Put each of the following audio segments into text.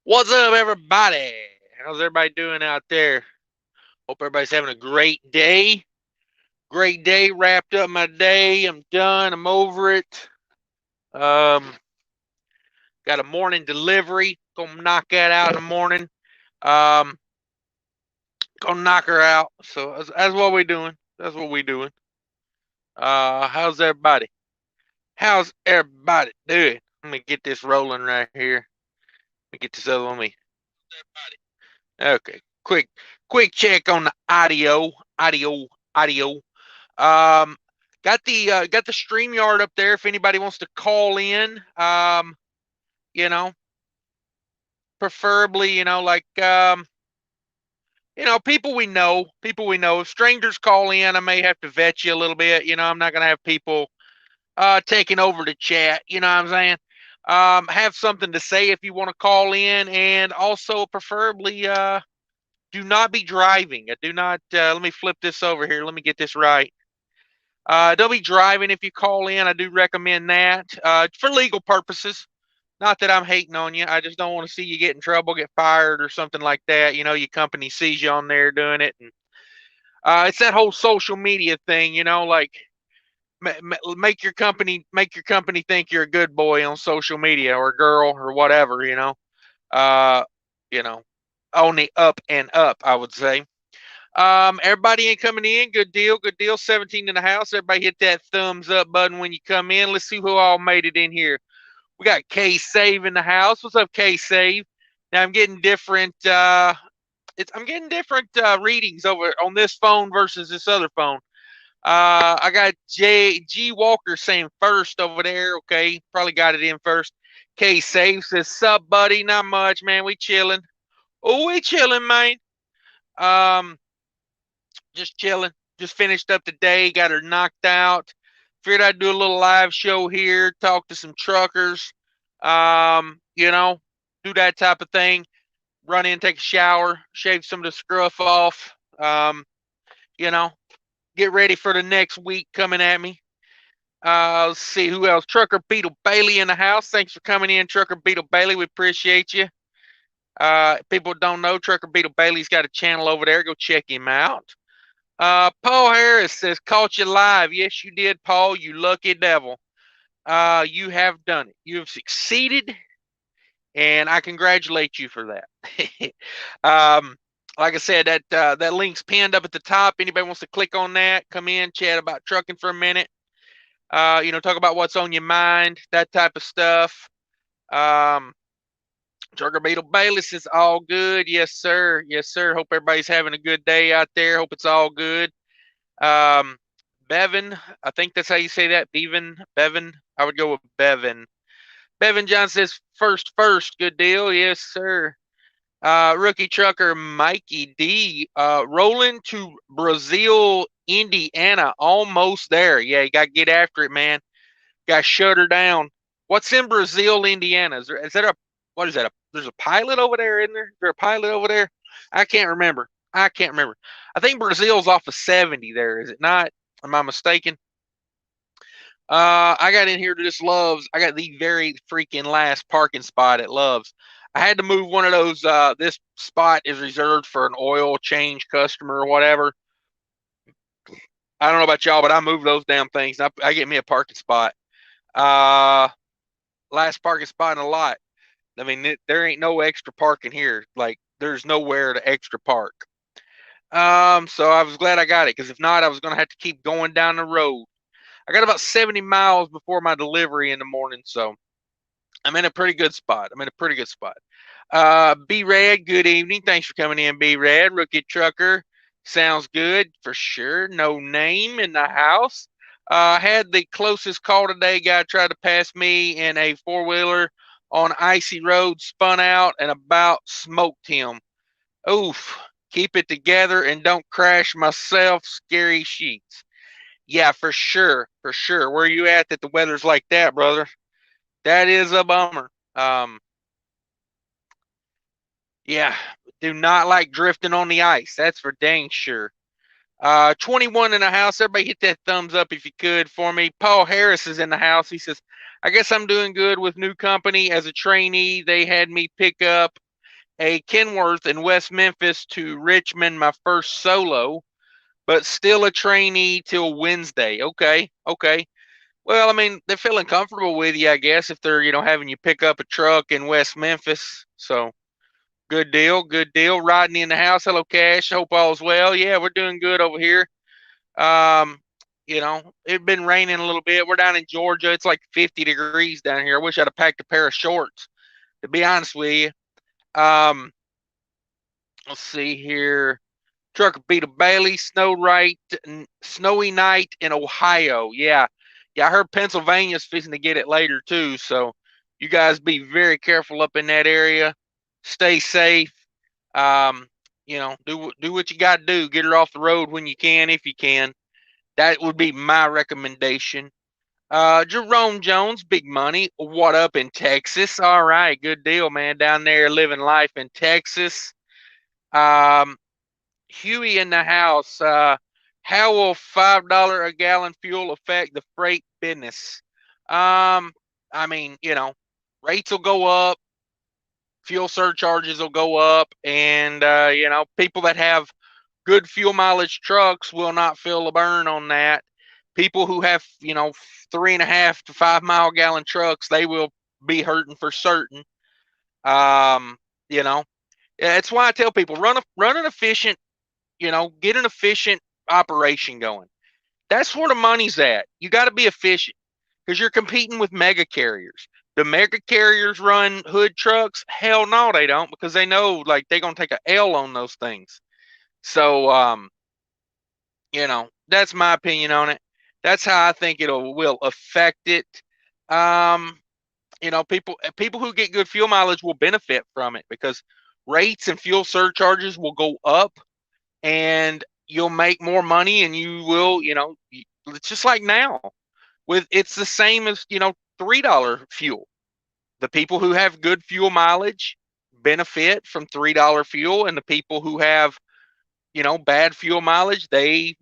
What's up, everybody? How's everybody doing out there? Hope everybody's having a great day. Great day. Wrapped up my day. I'm done. I'm over it. Um, got a morning delivery. Gonna knock that out in the morning. Um, gonna knock her out. So that's what we doing. That's what we doing. How's everybody? How's everybody doing? Let me get this rolling right here. Let me get this other one. Okay. Quick check on the audio. Um, got the StreamYard up there if anybody wants to call in. You know, preferably, people we know. If strangers call in, I may have to vet you a little bit. I'm not gonna have people taking over the chat. You know what I'm saying? Have something to say if you want to call in, and also preferably do not be driving. Do not. Let me flip this over here. Let me get this right. Don't be driving if you call in. I do recommend that for legal purposes. Not that I'm hating on you. I just don't want to see you get in trouble, get fired, or something like that. Your company sees you on there doing it, and it's that whole social media thing. Like make your company think you're a good boy on social media or a girl or whatever. Uh, you know, on the up and up, I would say. Everybody ain't coming in. Good deal. Good deal. 17 in the house. Everybody hit that thumbs up button when you come in. Let's see who all made it in here. We got K Save in the house. What's up, K Save? Now I'm getting different. I'm getting different readings over on this phone versus this other phone. I got G Walker saying first over there. Okay, probably got it in first. K Save says sup, buddy. Not much, man. We chilling. Oh, we chilling, man. Um, just chilling. Just finished up the day, got her knocked out. Figured I'd do a little live show here, talk to some truckers, you know, do that type of thing. Run in, take a shower, shave some of the scruff off, you know, get ready for the next week coming at me. Let's see who else. Trucker Beetle Bailey in the house. Thanks for coming in, Trucker Beetle Bailey. We appreciate you. People don't know Trucker Beetle Bailey's got a channel over there. Go check him out. Paul Harris says, caught you live. Yes, you did, Paul. You lucky devil. You have done it. You have succeeded, and I congratulate you for that. Like I said, that link's pinned up at the top. Anybody wants to click on that, come in, chat about trucking for a minute. Talk about what's on your mind, that type of stuff. Trucker Beetle Bayless is all good. Yes, sir. Yes, sir. Hope everybody's having a good day out there. Hope it's all good. Um, Bevan, I think that's how you say that. Bevan. I would go with Bevan. Bevan John says first. Good deal. Yes, sir. Rookie trucker Mikey D. Rolling to Brazil, Indiana. Almost there. Yeah, you got to get after it, man. Got to shut her down. What's in Brazil, Indiana? Is that what is that? There's a pilot over there, isn't there? Is there a pilot over there? I can't remember. I can't remember. I think Brazil's off of 70 there, is it not? Am I mistaken? I got in here to this Loves. I got the very freaking last parking spot at Loves. I had to move one of those. This spot is reserved for an oil change customer or whatever. I don't know about y'all, but I move those damn things. I get me a parking spot. Uh, Last parking spot in the lot. I mean, there ain't no extra parking here. Like, there's nowhere to extra park. So I was glad I got it because if not, I was gonna have to keep going down the road. I got about 70 miles before my delivery in the morning, so I'm in a pretty good spot. B Rad, good evening. Thanks for coming in, B Rad. Rookie trucker, sounds good for sure. No name in the house. Had the closest call today. Guy tried to pass me in a four wheeler on icy road, spun out and about smoked him. Oof. Keep it together and don't crash myself. Scary sheets. Yeah, for sure. For sure. Where you at that the weather's like that, brother? That is a bummer. Yeah, do not like drifting on the ice. That's for dang sure. 21 in the house. Everybody hit that thumbs up if you could for me. Paul Harris is in the house. He says, I guess I'm doing good with new company as a trainee. They had me pick up a Kenworth in West Memphis to Richmond, my first solo, but still a trainee till Wednesday. Okay, okay. Well, I mean, they're feeling comfortable with you, I guess, if they're, having you pick up a truck in West Memphis. So good deal, good deal. Rodney in the house. Hello, Cash. Hope all's well. Yeah, we're doing good over here. Um, it's been raining a little bit. We're down in Georgia. It's like 50 degrees down here. I wish I'd have packed a pair of shorts, to be honest with you. Let's see here. Trucker Peter Bailey, snowy night in Ohio. Yeah. Yeah, I heard Pennsylvania's fixing to get it later too. So you guys be very careful up in that area. Stay safe. Um, do what you gotta do. Get her off the road when you can, if you can. That would be my recommendation. Jerome Jones, big money. What up in Texas? All right, good deal, man. Down there living life in Texas. Um, Huey in the house. How will $5 a gallon fuel affect the freight business? I mean, rates will go up, fuel surcharges will go up, and people that have good fuel mileage trucks will not feel a burn on that. People who have 3.5 to 5 mile gallon trucks, they will be hurting for certain. Um, you know, that's why I tell people run an efficient, get an efficient operation going. That's where the money's at. You got to be efficient because you're competing with mega carriers. The mega carriers run hood trucks? Hell no, they don't, because they know like they're gonna take a L on those things. So that's my opinion on it. That's how I think will affect it. Um, people who get good fuel mileage will benefit from it because rates and fuel surcharges will go up, and you'll make more money, and you will, it's just like now with it's the same as $3 fuel. The people who have good fuel mileage benefit from $3 fuel, and the people who have bad fuel mileage, they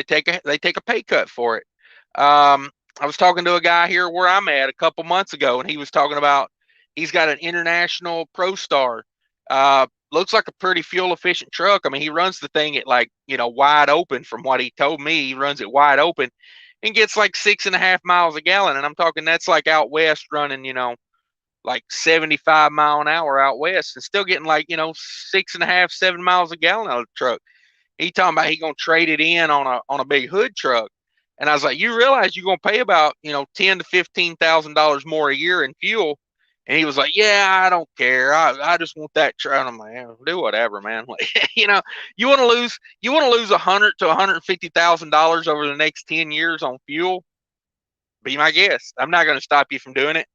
take a pay cut for it. I was talking to a guy here where I'm at a couple months ago, and he was talking about he's got an International Pro Star. Looks like a pretty fuel efficient truck. I mean, he runs the thing at like wide open. From what he told me, he runs it wide open and gets like 6.5 miles a gallon. And I'm talking that's like out west running, like 75 mile an hour out west, and still getting like 6.5, 7 miles a gallon out of the truck. He talking about he gonna trade it in on a big hood truck. And I was like, you realize you're gonna pay about $10,000 to $15,000 more a year in fuel? And he was like, yeah, I don't care. I just want that truck. And I'm like, yeah, do whatever, man. Like, you want to lose $100,000 to $150,000 over the next 10 years on fuel? Be my guest. I'm not gonna stop you from doing it.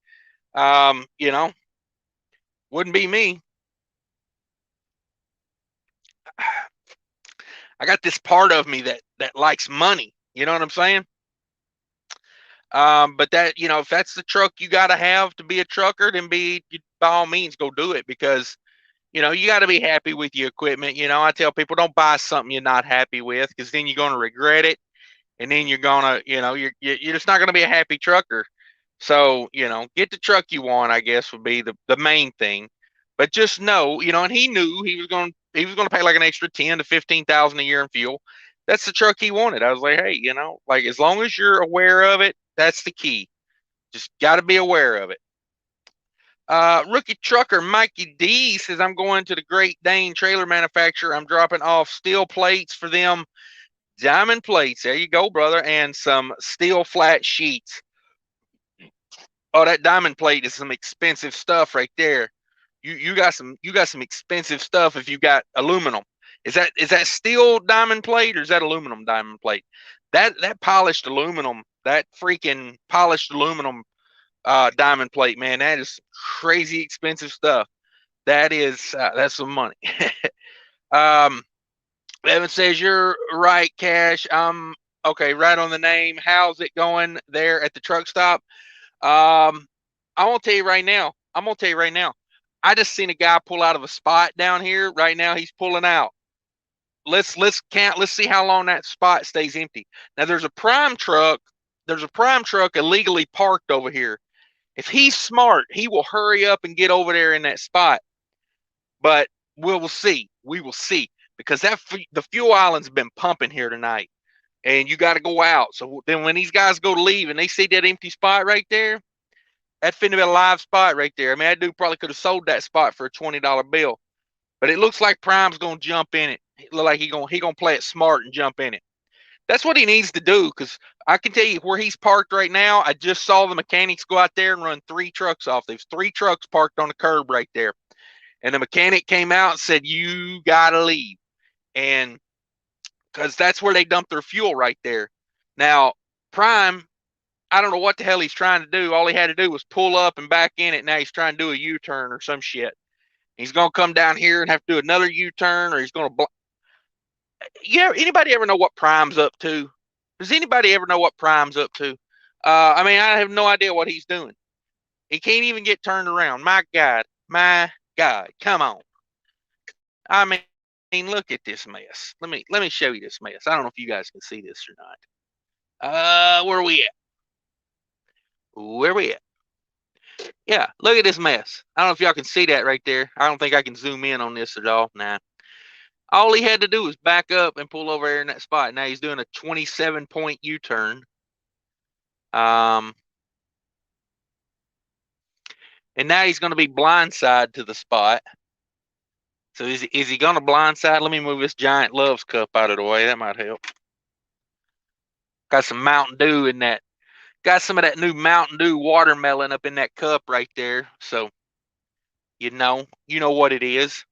Wouldn't be me. I got this part of me that likes money. You know what I'm saying? But that if that's the truck you got to have to be a trucker, then by all means go do it, because you got to be happy with your equipment. I tell people don't buy something you're not happy with, because then you're going to regret it, and then you're gonna you're just not going to be a happy trucker. So get the truck you want, I guess, would be the main thing. But just know, and he knew he was going to pay like an extra 10 to 15,000 a year in fuel. That's the truck he wanted. I was like, hey, like as long as you're aware of it, that's the key. Just got to be aware of it. Rookie trucker Mikey D says, I'm going to the Great Dane trailer manufacturer. I'm dropping off steel plates for them. Diamond plates. There you go, brother. And some steel flat sheets. Oh, that diamond plate is some expensive stuff right there. You got some expensive stuff if you got aluminum. Is that steel diamond plate, or is that aluminum diamond plate? That polished aluminum, that freaking polished aluminum diamond plate, man, that is crazy expensive stuff. That's some money. Evan says you're right, Cash. Okay, right on the name. How's it going there at the truck stop? I won't tell you right now. I'm gonna tell you right now. I just seen a guy pull out of a spot down here. Right now, he's pulling out. Let's see how long that spot stays empty. Now there's a prime truck. There's a prime truck illegally parked over here. If he's smart, he will hurry up and get over there in that spot. But we will see. We will see because the fuel island's been pumping here tonight, and you got to go out. So then when these guys go to leave and they see that empty spot right there, that finna be a live spot right there. I mean, that dude probably could have sold that spot for a $20 bill, but it looks like Prime's gonna jump in it. It look like he gonna play it smart and jump in it. That's what he needs to do, because I can tell you where he's parked right now. I just saw the mechanics go out there and run 3 trucks off. There's 3 trucks parked on the curb right there. And the mechanic came out and said, you got to leave. And because that's where they dump their fuel right there. Now, Prime, I don't know what the hell he's trying to do. All he had to do was pull up and back in it. Now he's trying to do a U-turn or some shit. He's going to come down here and have to do another U-turn, or he's going to yeah, anybody ever know what Prime's up to? Does anybody ever know what Prime's up to? I mean, I have no idea what he's doing. He can't even get turned around. My God, come on. I mean, look at this mess. Let me show you this mess. I don't know if you guys can see this or not. Where are we at? Where are we at? Yeah, look at this mess. I don't know if y'all can see that right there. I don't think I can zoom in on this at all. Nah. All he had to do was back up and pull over there in that spot. Now he's doing a 27-point U-turn. And now he's going to be blindside to the spot. So is he going to blindside? Let me move this giant Love's cup out of the way. That might help. Got some Mountain Dew in that. Got some of that new Mountain Dew watermelon up in that cup right there. So, you know what it is.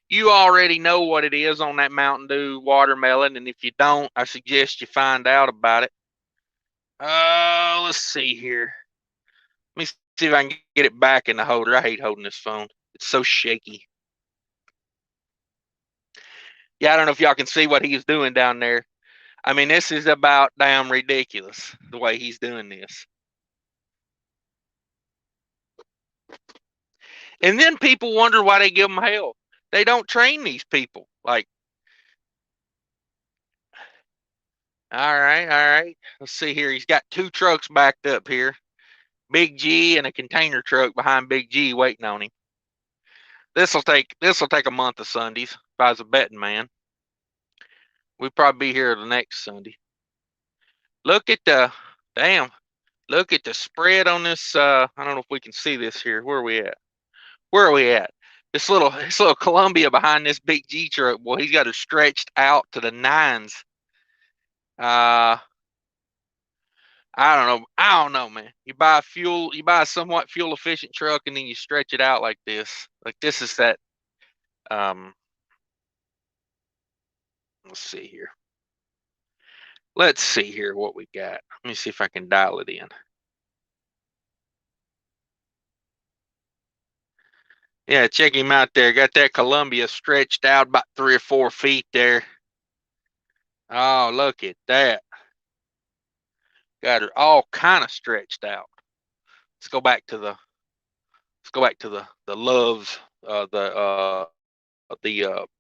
You already know what it is on that Mountain Dew watermelon. And if you don't, I suggest you find out about it. Let's see here. Let me see if I can get it back in the holder. I hate holding this phone. It's so shaky. Yeah, I don't know if y'all can see what he's doing down there. I mean, this is about damn ridiculous, the way he's doing this. And then people wonder why they give them hell. They don't train these people. Like, all right. Let's see here. He's got 2 trucks backed up here. Big G and a container truck behind Big G waiting on him. This'll take a month of Sundays if I was a betting man. We'd probably be here the next Sunday. Look at the spread on this. I don't know if we can see this here. Where are we at? This little Columbia behind this Big G truck, boy, he's got it stretched out to the nines. I don't know, man. You buy a somewhat fuel efficient truck, and then you stretch it out like this. Like this is that. Let's see here. Let's see here what we got. Let me see if I can dial it in. Yeah, check him out there. Got that Columbia stretched out about 3 or 4 feet there. Oh, look at that. Got her all kind of stretched out. Let's go back to the Loves, the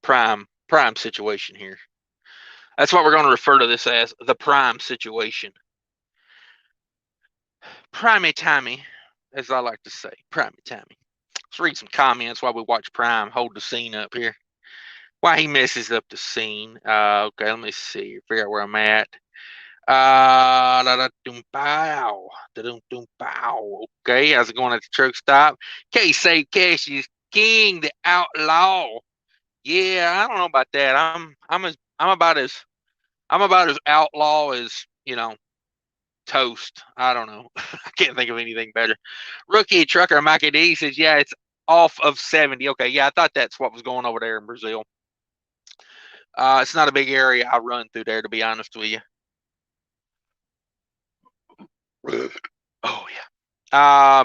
prime situation here. That's what we're going to refer to this as, the prime situation. Primey timey, as I like to say, primey timey. Let's read some comments while we watch Prime hold the scene up here. Why he messes up the scene. Okay, let me see. Figure out where I'm at. Okay, how's it going at the truck stop? Say Cash is King, the outlaw. Yeah, I don't know about that. I'm about as outlaw as, toast. I don't know. I can't think of anything better. Rookie trucker Mikey D says, yeah, it's off of 70. Okay, yeah, I thought that's what was going over there in Brazil. It's not a big area I run through there, to be honest with you. Oh yeah.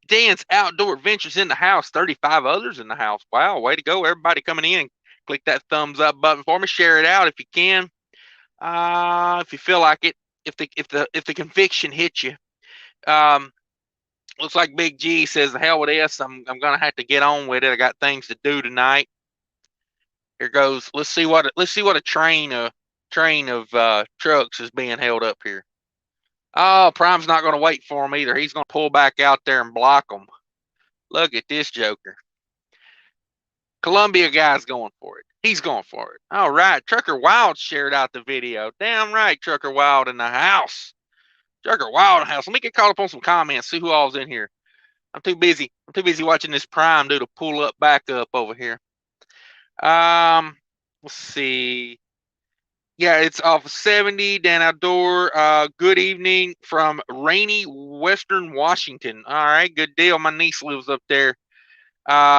Dan's Outdoor Adventures in the house. 35 others in the house. Wow, way to go, everybody coming in. Click that thumbs up button for me. Share it out if you can. If you feel like it. If the conviction hits you. Looks like Big G says, the hell with this. I'm gonna have to get on with it. I got things to do tonight. Here goes. Let's see what a train of trucks is being held up here. Oh, Prime's not going to wait for him either. He's going to pull back out there and block them. Look at this joker. Columbia guy's going for it. He's going for it. All right. Trucker Wild shared out the video. Damn right, Trucker Wild in the house. Trucker Wild in the house. Let me get caught up on some comments, see who all's in here. I'm too busy. I'm too busy watching this Prime dude to pull up back up over here. Let's see. Yeah, it's off 70, Dan Outdoor. Good evening from rainy Western Washington. All right, good deal. My niece lives up there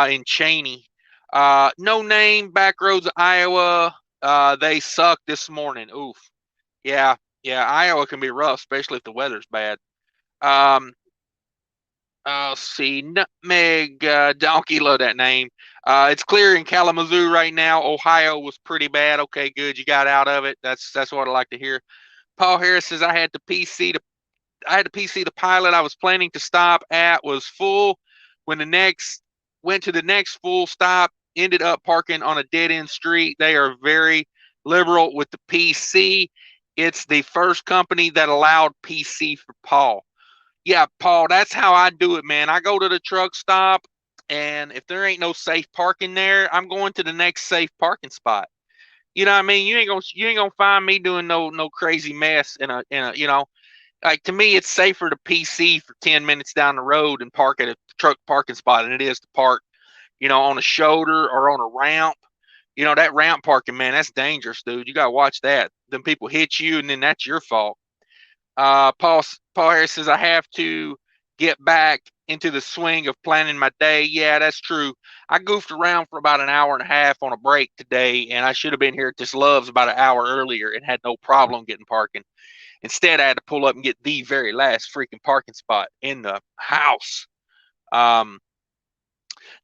in Cheney. No name, Backroads, Iowa. They suck this morning. Oof. Yeah, yeah, Iowa can be rough, especially if the weather's bad. Let's see, Nutmeg Donkey, love that name. It's clear in Kalamazoo right now. Ohio was pretty bad. Okay, good, you got out of it. That's what I like to hear. Paul Harris says I had to PC the pilot I was planning to stop at was full. When the next went to the next full stop, ended up parking on a dead end street. They are very liberal with the PC. It's the first company that allowed PC for Paul. Yeah, Paul, that's how I do it, man. I go to the truck stop, and if there ain't no safe parking there, I'm going to the next safe parking spot. You know what I mean? You ain't gonna find me doing no crazy mess in a like, to me, it's safer to PC for 10 minutes down the road and park at a truck parking spot than it is to park, on a shoulder or on a ramp. That ramp parking, man, that's dangerous, dude. You got to watch that. Then people hit you, and then that's your fault. Paul Harris says, I have to get back into the swing of planning my day. Yeah, that's true. I goofed around for about an hour and a half on a break today, and I should have been here at this Love's about an hour earlier and had no problem getting parking. Instead, I had to pull up and get the very last freaking parking spot in the house. Now,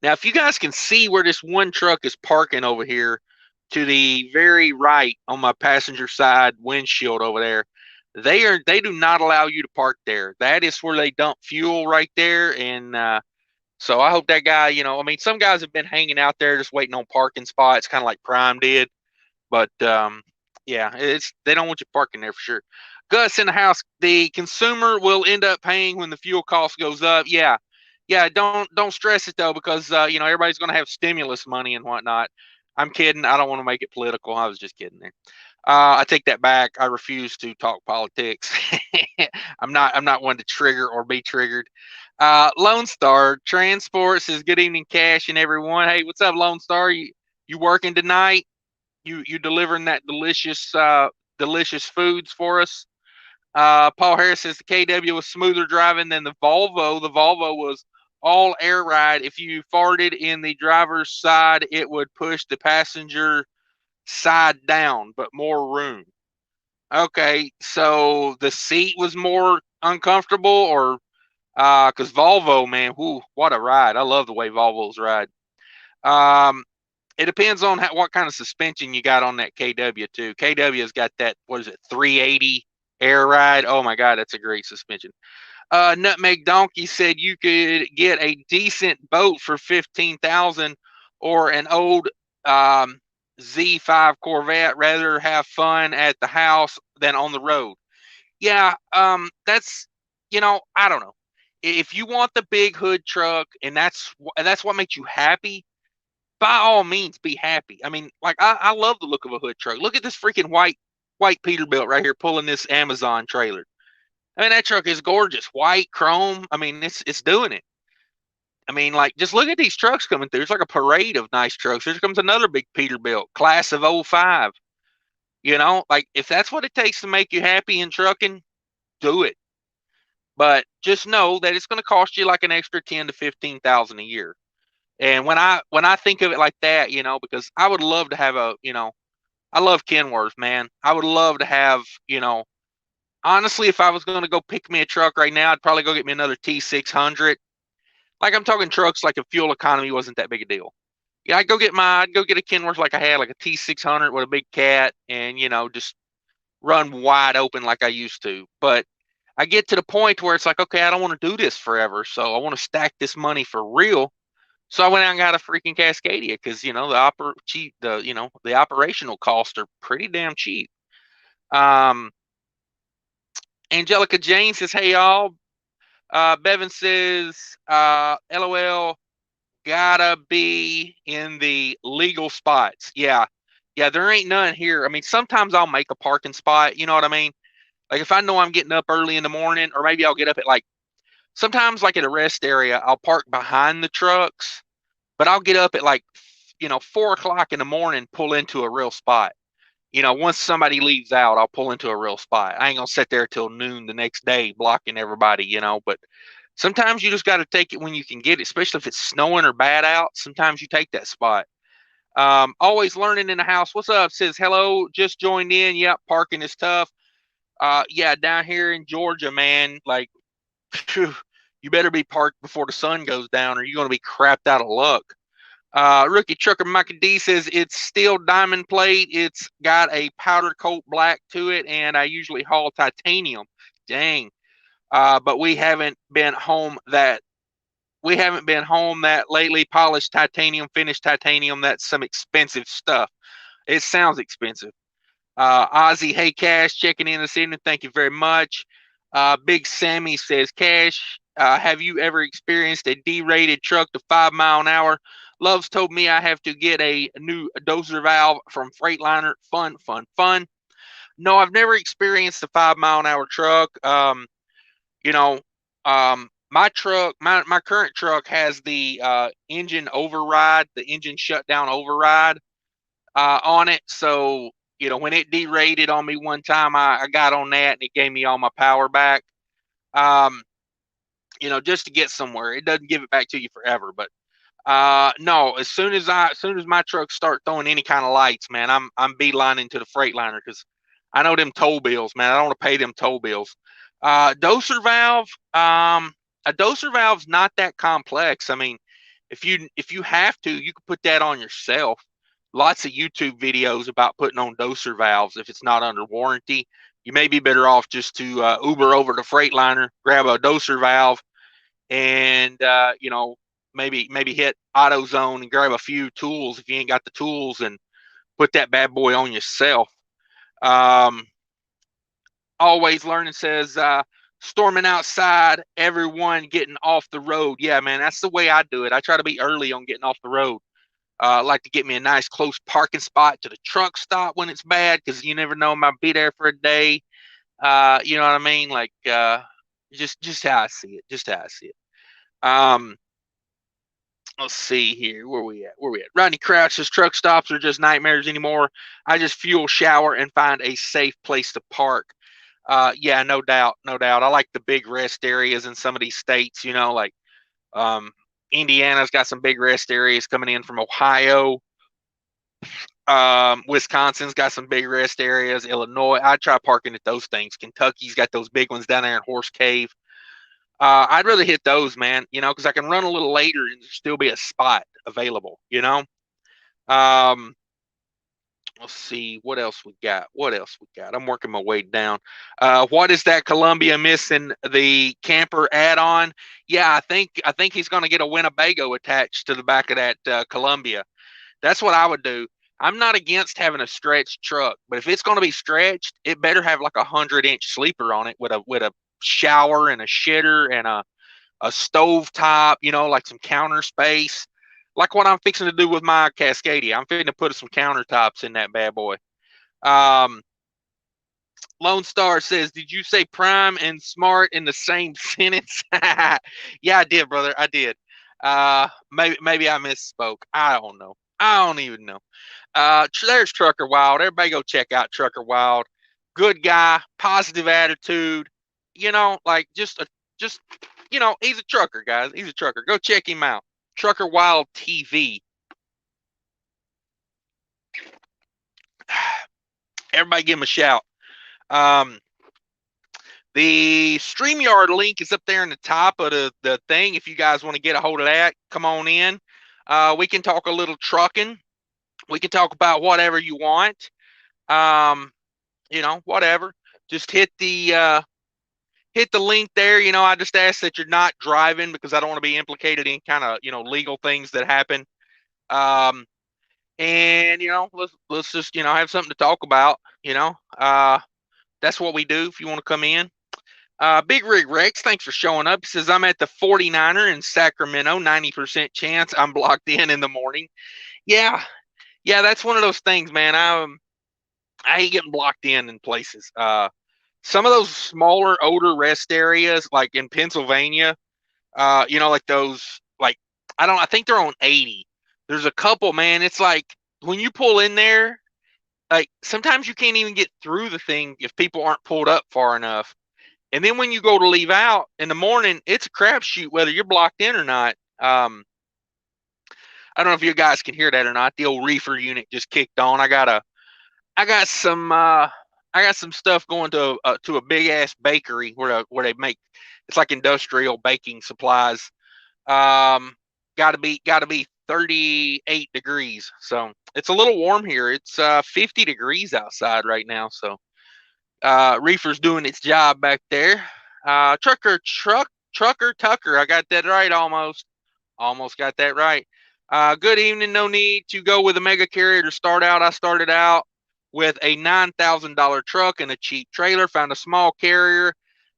if you guys can see where this one truck is parking over here to the very right on my passenger side windshield over there, they do not allow you to park there. That is where they dump fuel right there. And so I hope that guy, some guys have been hanging out there just waiting on parking spots, kind of like Prime did. But yeah, they don't want you parking there for sure. Gus in the house, the consumer will end up paying when the fuel cost goes up. Yeah, yeah. Don't stress it though, because everybody's going to have stimulus money and whatnot. I'm kidding. I don't want to make it political. I was just kidding there. I take that back. I refuse to talk politics. I'm not one to trigger or be triggered. Lone Star Transport says, good evening, Cash and everyone. Hey, what's up, Lone Star? You working tonight? You delivering that delicious foods for us? Paul Harris says the KW was smoother driving than the Volvo. The Volvo was all air ride. If you farted in the driver's side, it would push the passenger side down, but more room. Okay, so the seat was more uncomfortable, or because Volvo, man, whoo, what a ride! I love the way Volvos ride. It depends on what kind of suspension you got on that KW too. KW has got that, what is it, 380 air ride? Oh my God, that's a great suspension. Nutmeg Donkey said you could get a decent boat for 15,000 or an old Z5 Corvette. Rather have fun at the house than on the road. Yeah, that's I don't know. If you want the big hood truck and that's what makes you happy, by all means, be happy. I mean, like I love the look of a hood truck. Look at this freaking white Peterbilt right here pulling this Amazon trailer. I mean, that truck is gorgeous, white chrome. I mean, it's doing it. I mean, like, just look at these trucks coming through. It's like a parade of nice trucks. Here comes another big Peterbilt, class of 05. Like, if that's what it takes to make you happy in trucking, do it. But just know that it's going to cost you like an extra 10 to 15,000 a year. And when I think of it like that, because I would love to have I love Kenworth, man. I would love to have, honestly, if I was going to go pick me a truck right now, I'd probably go get me another T600. Like, I'm talking trucks like a fuel economy wasn't that big a deal. Yeah, I'd go get a Kenworth like I had, like a T600 with a big cat, and just run wide open like I used to. But I get to the point where it's like, okay, I don't want to do this forever, so I want to stack this money for real. So I went out and got a freaking Cascadia because the operational costs are pretty damn cheap. Angelica Jane says, "Hey y'all." Bevan says, "LOL. gotta be in the legal spots. Yeah. Yeah, there ain't none here. I mean, sometimes I'll make a parking spot, you know what I mean? Like if I know I'm getting up early in the morning, or maybe I'll get up at like sometimes like at a rest area, I'll park behind the trucks, but I'll get up at like 4 o'clock in the morning, pull into a real spot. Once somebody leaves out, I'll pull into a real spot. I ain't gonna sit there till noon the next day blocking everybody. But sometimes you just got to take it when you can get it, especially if it's snowing or bad out. Sometimes you take that spot. Always learning in the house. What's up? Says hello. Just joined in. Yep, parking is tough. Yeah, down here in Georgia, man. Like, phew, you better be parked before the sun goes down, or you're gonna be crapped out of luck. Rookie trucker Micah D says it's still diamond plate. It's got a powder coat black to it, and I usually haul titanium. Dang. But we haven't been home that lately. Polished titanium, finished titanium. That's some expensive stuff. It sounds expensive. Ozzy, hey Cash, checking in this evening. Thank you very much. Big Sammy says, Cash, have you ever experienced a derated truck to 5 mile an hour? Loves told me I have to get a new doser valve from Freightliner. Fun, fun, fun. No, I've never experienced a 5 mile an hour truck. You know, my truck, my current truck has the engine override, the engine shutdown override on it. So, when it derated on me one time, I got on that and it gave me all my power back. Um, just to get somewhere. It doesn't give it back to you forever, but no, as soon as my trucks start throwing any kind of lights, man, I'm beelining to the Freightliner because I know them toll bills, man. I don't want to pay them toll bills. Doser valve, a doser valve's not that complex. I mean, if you have to, you can put that on yourself. Lots of YouTube videos about putting on doser valves if it's not under warranty. You may be better off just to Uber over to Freightliner, grab a doser valve, and maybe hit AutoZone and grab a few tools if you ain't got the tools, and put that bad boy on yourself. Um, Always learning says storming outside, everyone getting off the road. Yeah, man, that's the way I do it. I try to be early on getting off the road. I like to get me a nice close parking spot to the truck stop when it's bad, because you never know, I might be there for a day. You know what I mean? Like, just how I see it. Just how I see it. Um, let's see here. Where we at? Rodney Crouch says truck stops are just nightmares anymore. I just fuel, shower, and find a safe place to park. Yeah, no doubt, no doubt. I like the big rest areas in some of these states. Like um, Indiana's got some big rest areas coming in from Ohio. Wisconsin's got some big rest areas. Illinois, I try parking at those things. Kentucky's got those big ones down there in Horse Cave. I'd rather hit those, man, because I can run a little later and still be a spot available. Um, let's see what else we got. What else we got? I'm working my way down. What is that Columbia missing? The camper add-on? Yeah, I think he's going to get a Winnebago attached to the back of that Columbia. That's what I would do. I'm not against having a stretched truck, but if it's going to be stretched, it better have like 100-inch sleeper on it with a shower and a shitter and a stove top, like some counter space, like what I'm fixing to do with my Cascadia. I'm fixing to put some countertops in that bad boy. Um, Lone Star says, "Did you say prime and smart in the same sentence?" Yeah, I did, brother. I did. Maybe I misspoke. I don't know. I don't even know. There's Trucker Wild. Everybody go check out Trucker Wild. Good guy, positive attitude. Like he's a trucker, guys. He's a trucker. Go check him out. Trucker Wild TV. Everybody give him a shout. Um, the StreamYard link is up there in the top of the thing. If you guys want to get a hold of that, come on in. We can talk a little trucking. We can talk about whatever you want. Whatever. Just hit the link there. I just ask that you're not driving, because I don't want to be implicated in kind of legal things that happen. And let's just have something to talk about. That's what we do. If you want to come in, Big Rig Rex, thanks for showing up. He says, I'm at the 49er in Sacramento, 90% chance I'm blocked in the morning. Yeah, that's one of those things, man. I hate getting blocked in places. Some of those smaller, older rest areas, like in Pennsylvania, like those, like, I think they're on 80. There's a couple, man. It's like when you pull in there, like sometimes you can't even get through the thing if people aren't pulled up far enough. And then when you go to leave out in the morning, it's a crapshoot whether you're blocked in or not. I don't know if you guys can hear that or not. The old reefer unit just kicked on. I got some stuff going to a big ass bakery where they make, it's like industrial baking supplies. Got to be 38 degrees. So it's a little warm here. It's 50 degrees outside right now. So reefer's doing its job back there. Trucker Tucker. I got that right almost. Almost got that right. Good evening. No need to go with a mega carrier to start out. I started out with a $9,000 truck and a cheap trailer. Found a small carrier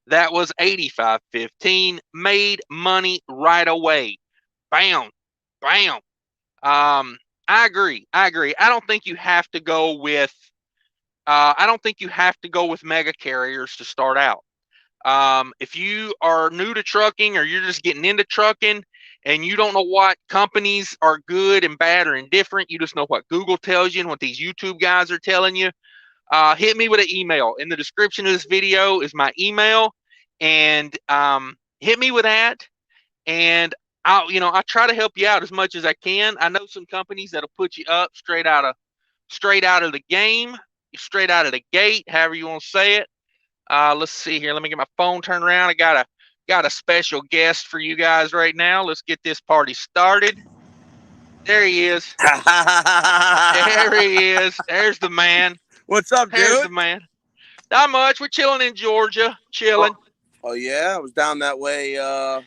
that was $8,515. Made money right away. Bam, bam. I agree. I don't think you have to go with. I don't think you have to go with mega carriers to start out. If you are new to trucking or you're just getting into trucking and you don't know what companies are good and bad or indifferent, you just know what Google tells you and what these YouTube guys are telling you, hit me with an email. In the description of this video is my email, and hit me with that, and I try to help you out as much as I can. I know some companies that'll put you up straight out of the game, straight out of the gate, however you want to say it. Let's see here. Let me get my phone turned around. I got a special guest for you guys right now. Let's get this party started. There he is. There he is. There's the man. What's up, dude? There's the man. Not much. We're chilling in Georgia. Chilling. Oh yeah, I was down that way a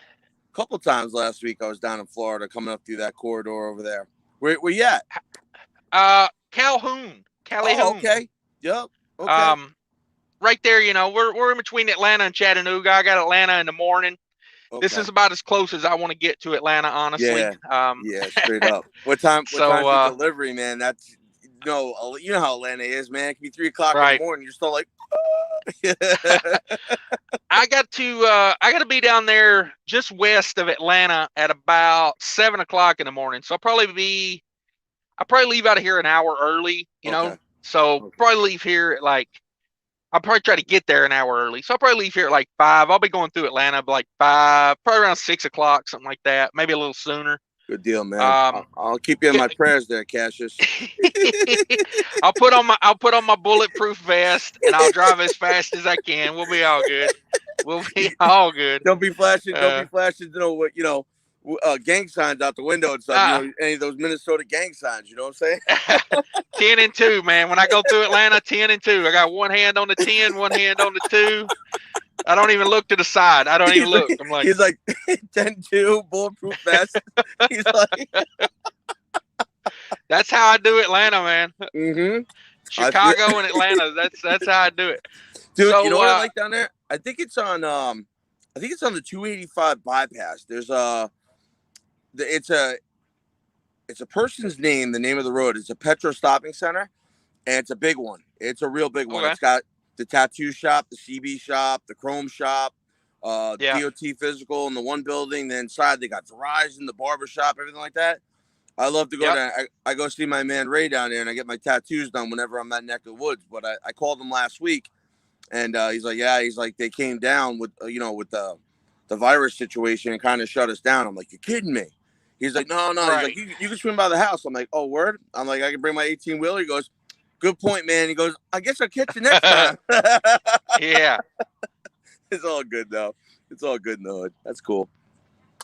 couple times last week. I was down in Florida, coming up through that corridor over there. Where you at? Calhoun. Oh, okay. Yep. Okay. Right there, we're in between Atlanta and Chattanooga. I got Atlanta in the morning. Okay. This is about as close as I want to get to Atlanta, honestly. Yeah, straight up. What time's the delivery, man? That's you know how Atlanta is, man. It can be 3 o'clock in the morning. You're still like, I got to be down there just west of Atlanta at about 7 o'clock in the morning. So I'll probably leave out of here an hour early, you know. So probably leave here at I'll probably try to get there an hour early. So I'll probably leave here at 5. I'll be going through Atlanta by 5, probably around 6 o'clock, something like that. Maybe a little sooner. Good deal, man. I'll keep you in my prayers there, Cassius. I'll put on my bulletproof vest and I'll drive as fast as I can. We'll be all good. We'll be all good. Don't be flashing. Gang signs out the window and stuff. Any of those Minnesota gang signs. You know what I'm saying? 10 and 2, man. When I go through Atlanta, 10 and 2. I got one hand on the 10, one hand on the 2. I don't even look to the side. I don't even look. I'm like, he's like 10-2, bulletproof vest. He's like, that's how I do Atlanta, man. Mm-hmm. Chicago and Atlanta. That's how I do it. Dude, you know what I like down there? I think it's on the 285 bypass. There's it's a person's name. The name of the road. It's a Petro Stopping Center, and it's a big one. It's a real big one. It's got the tattoo shop, the CB shop, the chrome shop, DOT physical in the one building. Then inside they got Verizon, the barber shop, everything like that. I love to go there. I go see my man Ray down there, and I get my tattoos done whenever I'm that neck of the woods. But I called him last week, and he's like, they came down with with the virus situation and kind of shut us down. I'm like, you're kidding me? He's like, no. Right. He's like, you can swim by the house. I'm like, oh, word? I'm like, I can bring my 18-wheeler. He goes, good point, man. He goes, I guess I'll catch you next time. Yeah. It's all good, though. It's all good in the hood. That's cool.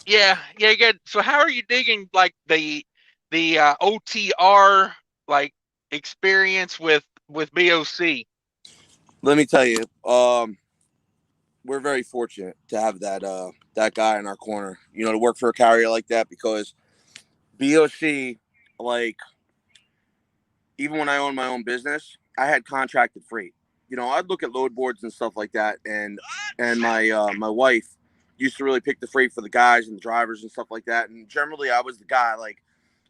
Yeah, good. So how are you digging, the OTR, experience with BOC? Let me tell you, we're very fortunate to have that guy in our corner, to work for a carrier like that, because BOC, even when I owned my own business, I had contracted freight. I'd look at load boards and stuff like that, and my wife used to really pick the freight for the guys and the drivers and stuff like that. And generally, I was the guy. Like,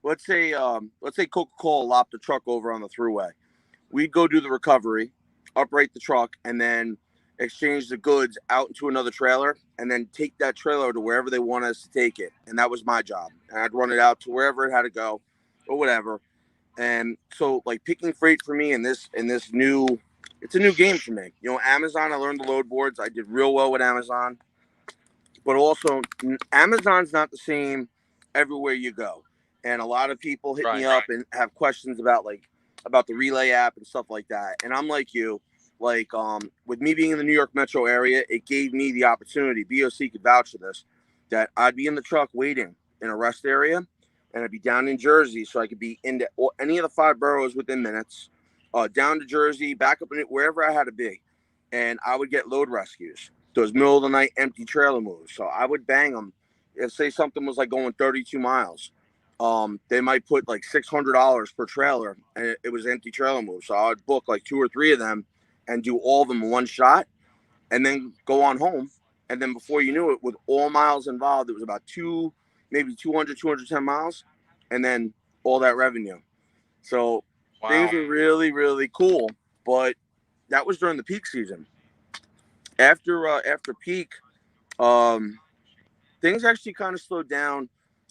let's say Coca-Cola lopped the truck over on the thruway. We'd go do the recovery, upright the truck, and then exchange the goods out into another trailer, and then take that trailer to wherever they want us to take it. And that was my job. And I'd run it out to wherever it had to go, or whatever. And so, like, picking freight for me in this new, it's a new game for me. Amazon, I learned the load boards. I did real well with Amazon, but also Amazon's not the same everywhere you go. And a lot of people hit me up and have questions about the Relay app and stuff like that. And I'm like you, with me being in the New York metro area, it gave me the opportunity. BOC could vouch for this, that I'd be in the truck waiting in a rest area, and I'd be down in Jersey, so I could be into any of the 5 boroughs within minutes, down to Jersey, back up in it, wherever I had to be, and I would get load rescues, those middle of the night empty trailer moves. So I would bang them. If say something was like going 32 miles, they might put like $600 per trailer, and it was empty trailer move. So I would book like 2 or 3 of them and do all of them in one shot, and then go on home. And then before you knew it, with all miles involved, it was about maybe 200, 210 miles, and then all that revenue. So things were really, really cool. But that was during the peak season. After peak, um, things actually kind of slowed down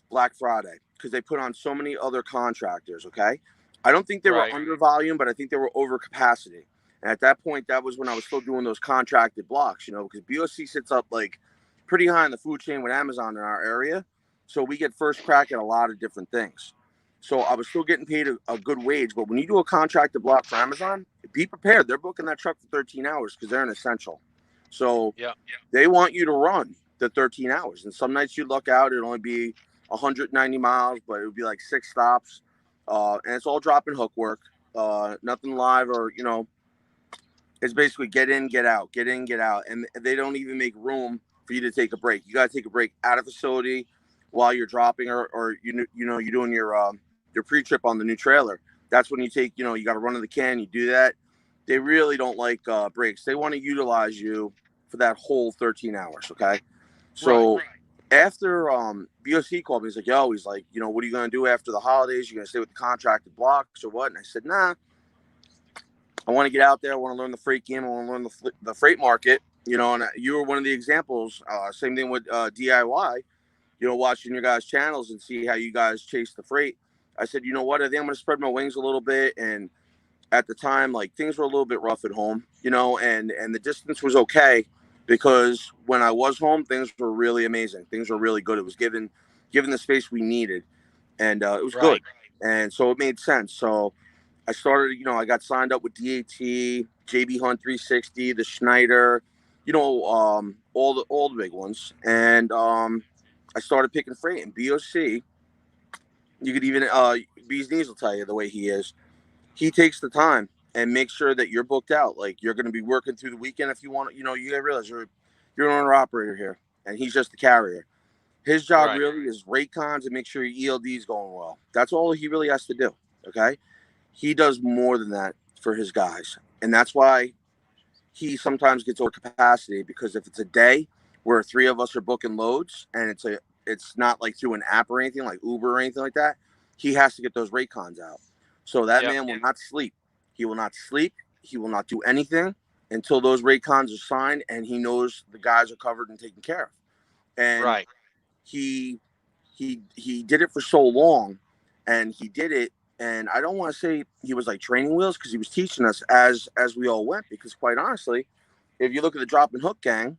Black Friday because they put on so many other contractors. Okay, I don't think they were under volume, but I think they were over capacity. And at that point, that was when I was still doing those contracted blocks, because BOC sits up like pretty high in the food chain with Amazon in our area. So we get first crack at a lot of different things. So I was still getting paid a good wage. But when you do a contracted block for Amazon, be prepared. They're booking that truck for 13 hours because they're an essential. So they want you to run the 13 hours. And some nights you luck out, it'd only be 190 miles, but it would be like 6 stops. And it's all drop and hook work. Nothing live or, it's basically get in, get out, get in, get out. And they don't even make room for you to take a break. You got to take a break at a facility while you're dropping or you're doing your pre-trip on the new trailer. That's when you take, you got to run to the can, you do that. They really don't like breaks. They want to utilize you for that whole 13 hours, okay? So after BOC called me, he's like, he's like, what are you going to do after the holidays? You going to stay with the contracted blocks or what? And I said, nah, I want to get out there. I want to learn the freight game. I want to learn the freight market, and you were one of the examples. Same thing with DIY, watching your guys' channels and see how you guys chase the freight. I said, you know what? I think I'm going to spread my wings a little bit. And at the time, like, things were a little bit rough at home, and the distance was okay because when I was home, things were really amazing. Things were really good. It was given the space we needed, and it was good. And so it made sense. So I started, I got signed up with DAT, JB Hunt 360, the Schneider, all the big ones. And I started picking freight. And BOC, you could even, Bee's Knees will tell you the way he is. He takes the time and makes sure that you're booked out. Like, you're going to be working through the weekend if you want. You got to realize you're an owner operator here, and he's just the carrier. His job really is rate cons and make sure your ELD is going well. That's all he really has to do. Okay. He does more than that for his guys. And that's why he sometimes gets over capacity, because if it's a day where 3 of us are booking loads and it's not like through an app or anything like Uber or anything like that, he has to get those rate cons out. So that man will not sleep. He will not sleep. He will not do anything until those rate cons are signed and he knows the guys are covered and taken care of. And he did it for so long, and he did it. And I don't want to say he was like training wheels, because he was teaching us as we all went. Because quite honestly, if you look at the drop and hook gang,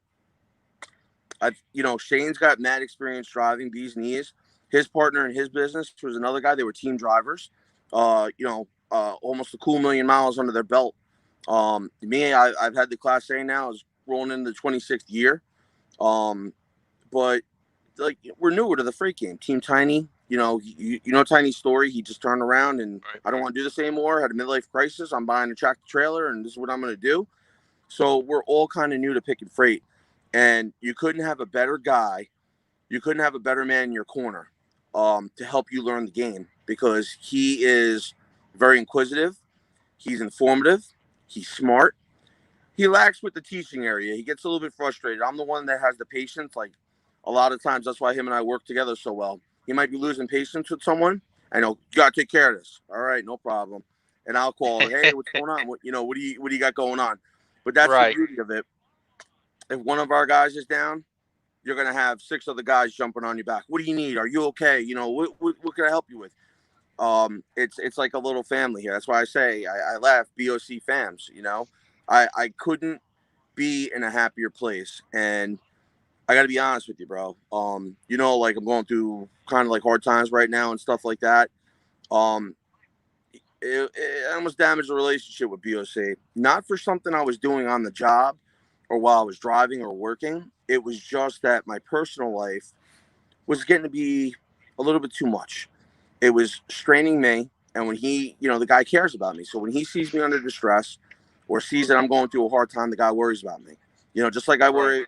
Shane's got mad experience driving Bee's Knees. His partner in his business was another guy. They were team drivers. Almost a cool 1,000,000 miles under their belt. I've had the Class A now. Is rolling into the 26th year. But like, we're newer to the freight game. Team Tiny, you know Tiny's story. He just turned around and I don't want to do this anymore. Had a midlife crisis. I'm buying a tractor trailer, and this is what I'm going to do. So we're all kind of new to picking freight, and you couldn't have a better guy. You couldn't have a better man in your corner to help you learn the game, because he is very inquisitive. He's informative. He's smart. he lacks with the teaching area. He gets a little bit frustrated. I'm the one that has the patience. Like a lot of times, that's why him and I work together so well. He might be losing patience with someone. I know, you gotta take care of this. All right, no problem. And I'll call, hey, what's going on? What do you got going on? But that's the Right. beauty of it. If one of our guys is down, you're gonna have six other guys jumping on your back. What do you need? Are you okay? What can I help you with? It's like a little family here. That's why I say I laugh. BOC fams. I couldn't be in a happier place. And I got to be honest with you, bro. Like I'm going through kind of like hard times right now and stuff like that. Um, it almost damaged the relationship with BOC. Not for something I was doing on the job or while I was driving or working. It was just that my personal life was getting to be a little bit too much. It was straining me. And when the guy cares about me. So when he sees me under distress or sees that I'm going through a hard time, the guy worries about me. Just like I Right. worry,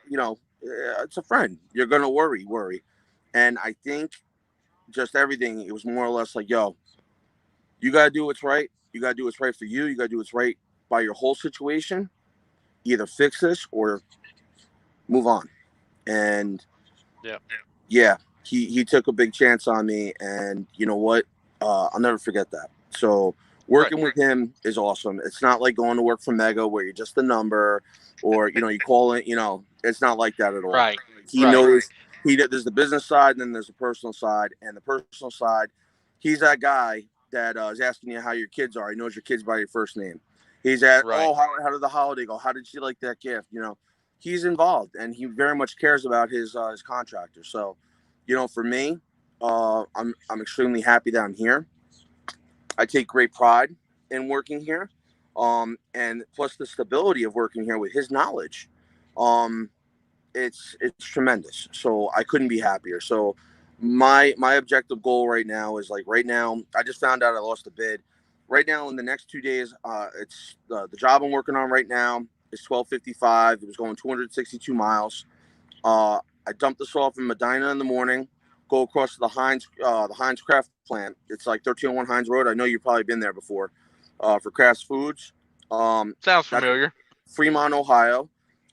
it's a friend. You're going to worry. And I think just everything, it was more or less like, yo, you got to do what's right. You got to do what's right for you. You got to do what's right by your whole situation. Either fix this or move on. And Yeah. yeah, he took a big chance on me, and you know what? I'll never forget that. So Right. working with him is awesome. It's not like going to work for Mega where you're just a number, or you call it. It's not like that at all. Right. He Right. knows there's the business side, and then there's the personal side. And the personal side, he's that guy that is asking you how your kids are. He knows your kids by your first name. He's at, Right. oh, how did the holiday go? How did she like that gift? He's involved, and he very much cares about his contractor. So, for me, I'm extremely happy that I'm here. I take great pride in working here, and plus the stability of working here with his knowledge, um, it's tremendous. So I couldn't be happier. So my objective goal right now is like right now. I just found out I lost a bid. Right now, in the next 2 days, it's the job I'm working on right now is 12:55. It was going 262 miles. I dumped this off in Medina in the morning. Go across to the Heinz Craft plant. It's like 1301 Heinz Road. I know you've probably been there before, for Craft Foods. Sounds That's familiar. Fremont, Ohio.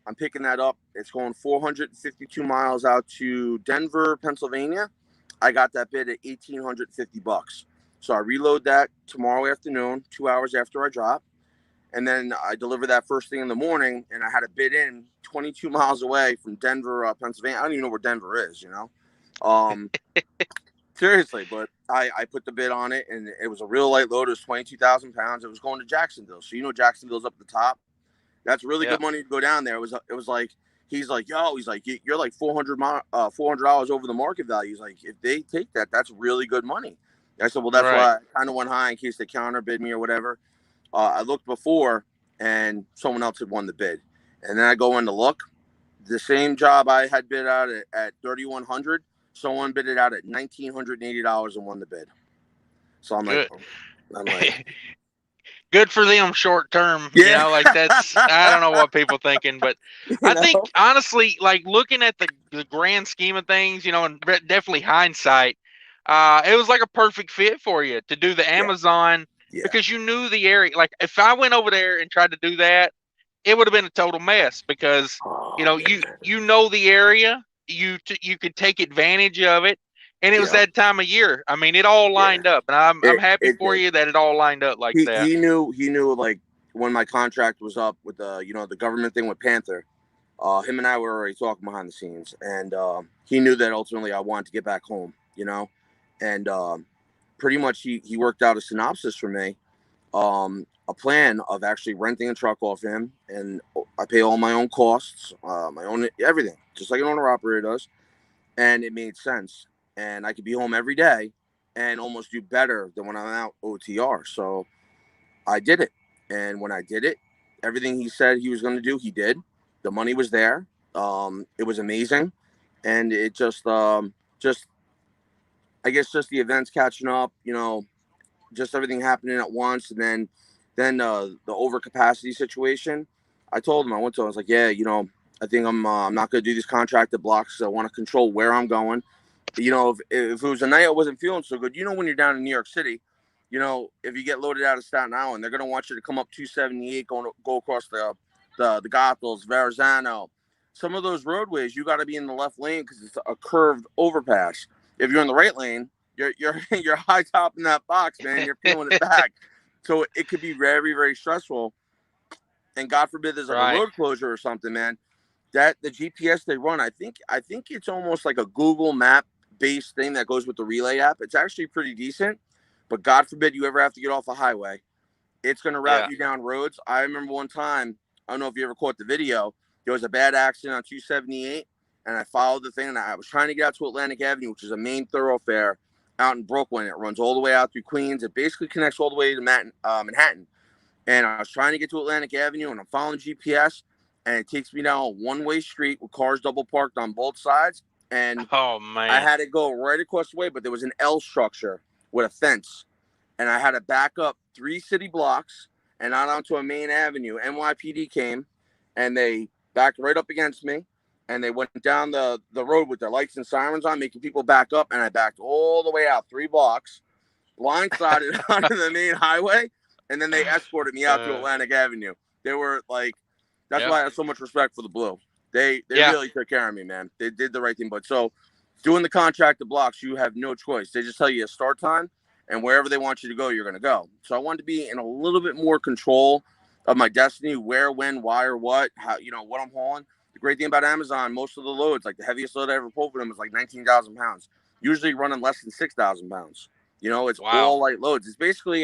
I'm picking that up. It's going 452 miles out to Denver, Pennsylvania. I got that bid at $1,850. So I reload that tomorrow afternoon, 2 hours after I drop, and then I deliver that first thing in the morning. And I had a bid in 22 miles away from Denver, Pennsylvania. I don't even know where Denver is. Um, Seriously, but I put the bid on it, and it was a real light load. It was 22,000 pounds. It was going to Jacksonville. So Jacksonville's up at the top. That's really Yeah. good money to go down there. It was like he's like, yo, he's like, you're like $400 over the market value. He's like, if they take that, that's really good money. I said, well, that's Right. why I kind of went high in case they counter bid me or whatever. I looked before, and someone else had won the bid, and then I go in to look. The same job I had bid out at 3,100. Someone bid it out at $1,980 and won the bid. So I'm like, Good. I'm like, Good for them short term, yeah, like that's I don't know what people thinking, but you I think know, honestly, like looking at the grand scheme of things, and definitely hindsight, it was like a perfect fit for you to do the yeah, Amazon yeah, because you knew the area. Like if I went over there and tried to do that, it would have been a total mess because oh you know the area, you could take advantage of it, and it was yeah, that time of year. I mean, it all yeah. lined up, and I'm happy It for did. you that it all lined up like he that. he knew like when my contract was up with the government thing with Panther. Him and I were already talking behind the scenes, and he knew that ultimately I wanted to get back home. And pretty much he worked out a synopsis for me, a plan of actually renting a truck off him, and I pay all my own costs, my own everything, just like an owner operator does, and it made sense, and I could be home every day and almost do better than when I'm out OTR. So I did it. And when I did it, everything he said he was going to do, he did. The money was there. It was amazing. And it just, I guess, just the events catching up, just everything happening at once. And then the overcapacity situation. I told him, I went to him, I was like, yeah, I think I'm not going to do these contracted blocks. I want to control where I'm going. If it was a night I wasn't feeling so good, when you're down in New York City, if you get loaded out of Staten Island, they're gonna want you to come up 278, go across the Gothels, Verrazano. Some of those roadways, you got to be in the left lane because it's a curved overpass. If you're in the right lane, you're high top in that box, man. You're feeling it back. So it could be very, very stressful. And God forbid there's like a Right. road closure or something, man. That the GPS they run, I think it's almost like a Google Map based thing that goes with the Relay app. It's actually pretty decent, but God forbid you ever have to get off a highway. It's going to route Yeah. you down roads. I remember one time, I don't know if you ever caught the video. There was a bad accident on 278, and I followed the thing, and I was trying to get out to Atlantic Avenue, which is a main thoroughfare out in Brooklyn. It runs all the way out through Queens. It basically connects all the way to Manhattan. And I was trying to get to Atlantic Avenue, and I'm following GPS, and it takes me down a one-way street with cars double parked on both sides. And Oh I man. had to go right across the way, but there was an L structure with a fence, and I had to back up 3 city blocks and out onto a main avenue. NYPD came, and they backed right up against me, and they went down the road with their lights and sirens on, making people back up, and I backed all the way out 3 blocks, blindsided onto the main highway, and then they escorted me out to Uh, Atlantic Avenue. They were like, that's yeah. why I have so much respect for the Blue. They Yeah. really took care of me, man. They did the right thing. But so doing the contracted blocks, you have no choice. They just tell you a start time, and wherever they want you to go, you're going to go. So I wanted to be in a little bit more control of my destiny, where, when, why, or what, how, what I'm hauling. The great thing about Amazon, most of the loads, like the heaviest load I ever pulled for them was like 19,000 pounds, usually running less than 6,000 pounds. It's Wow. all light loads. It's basically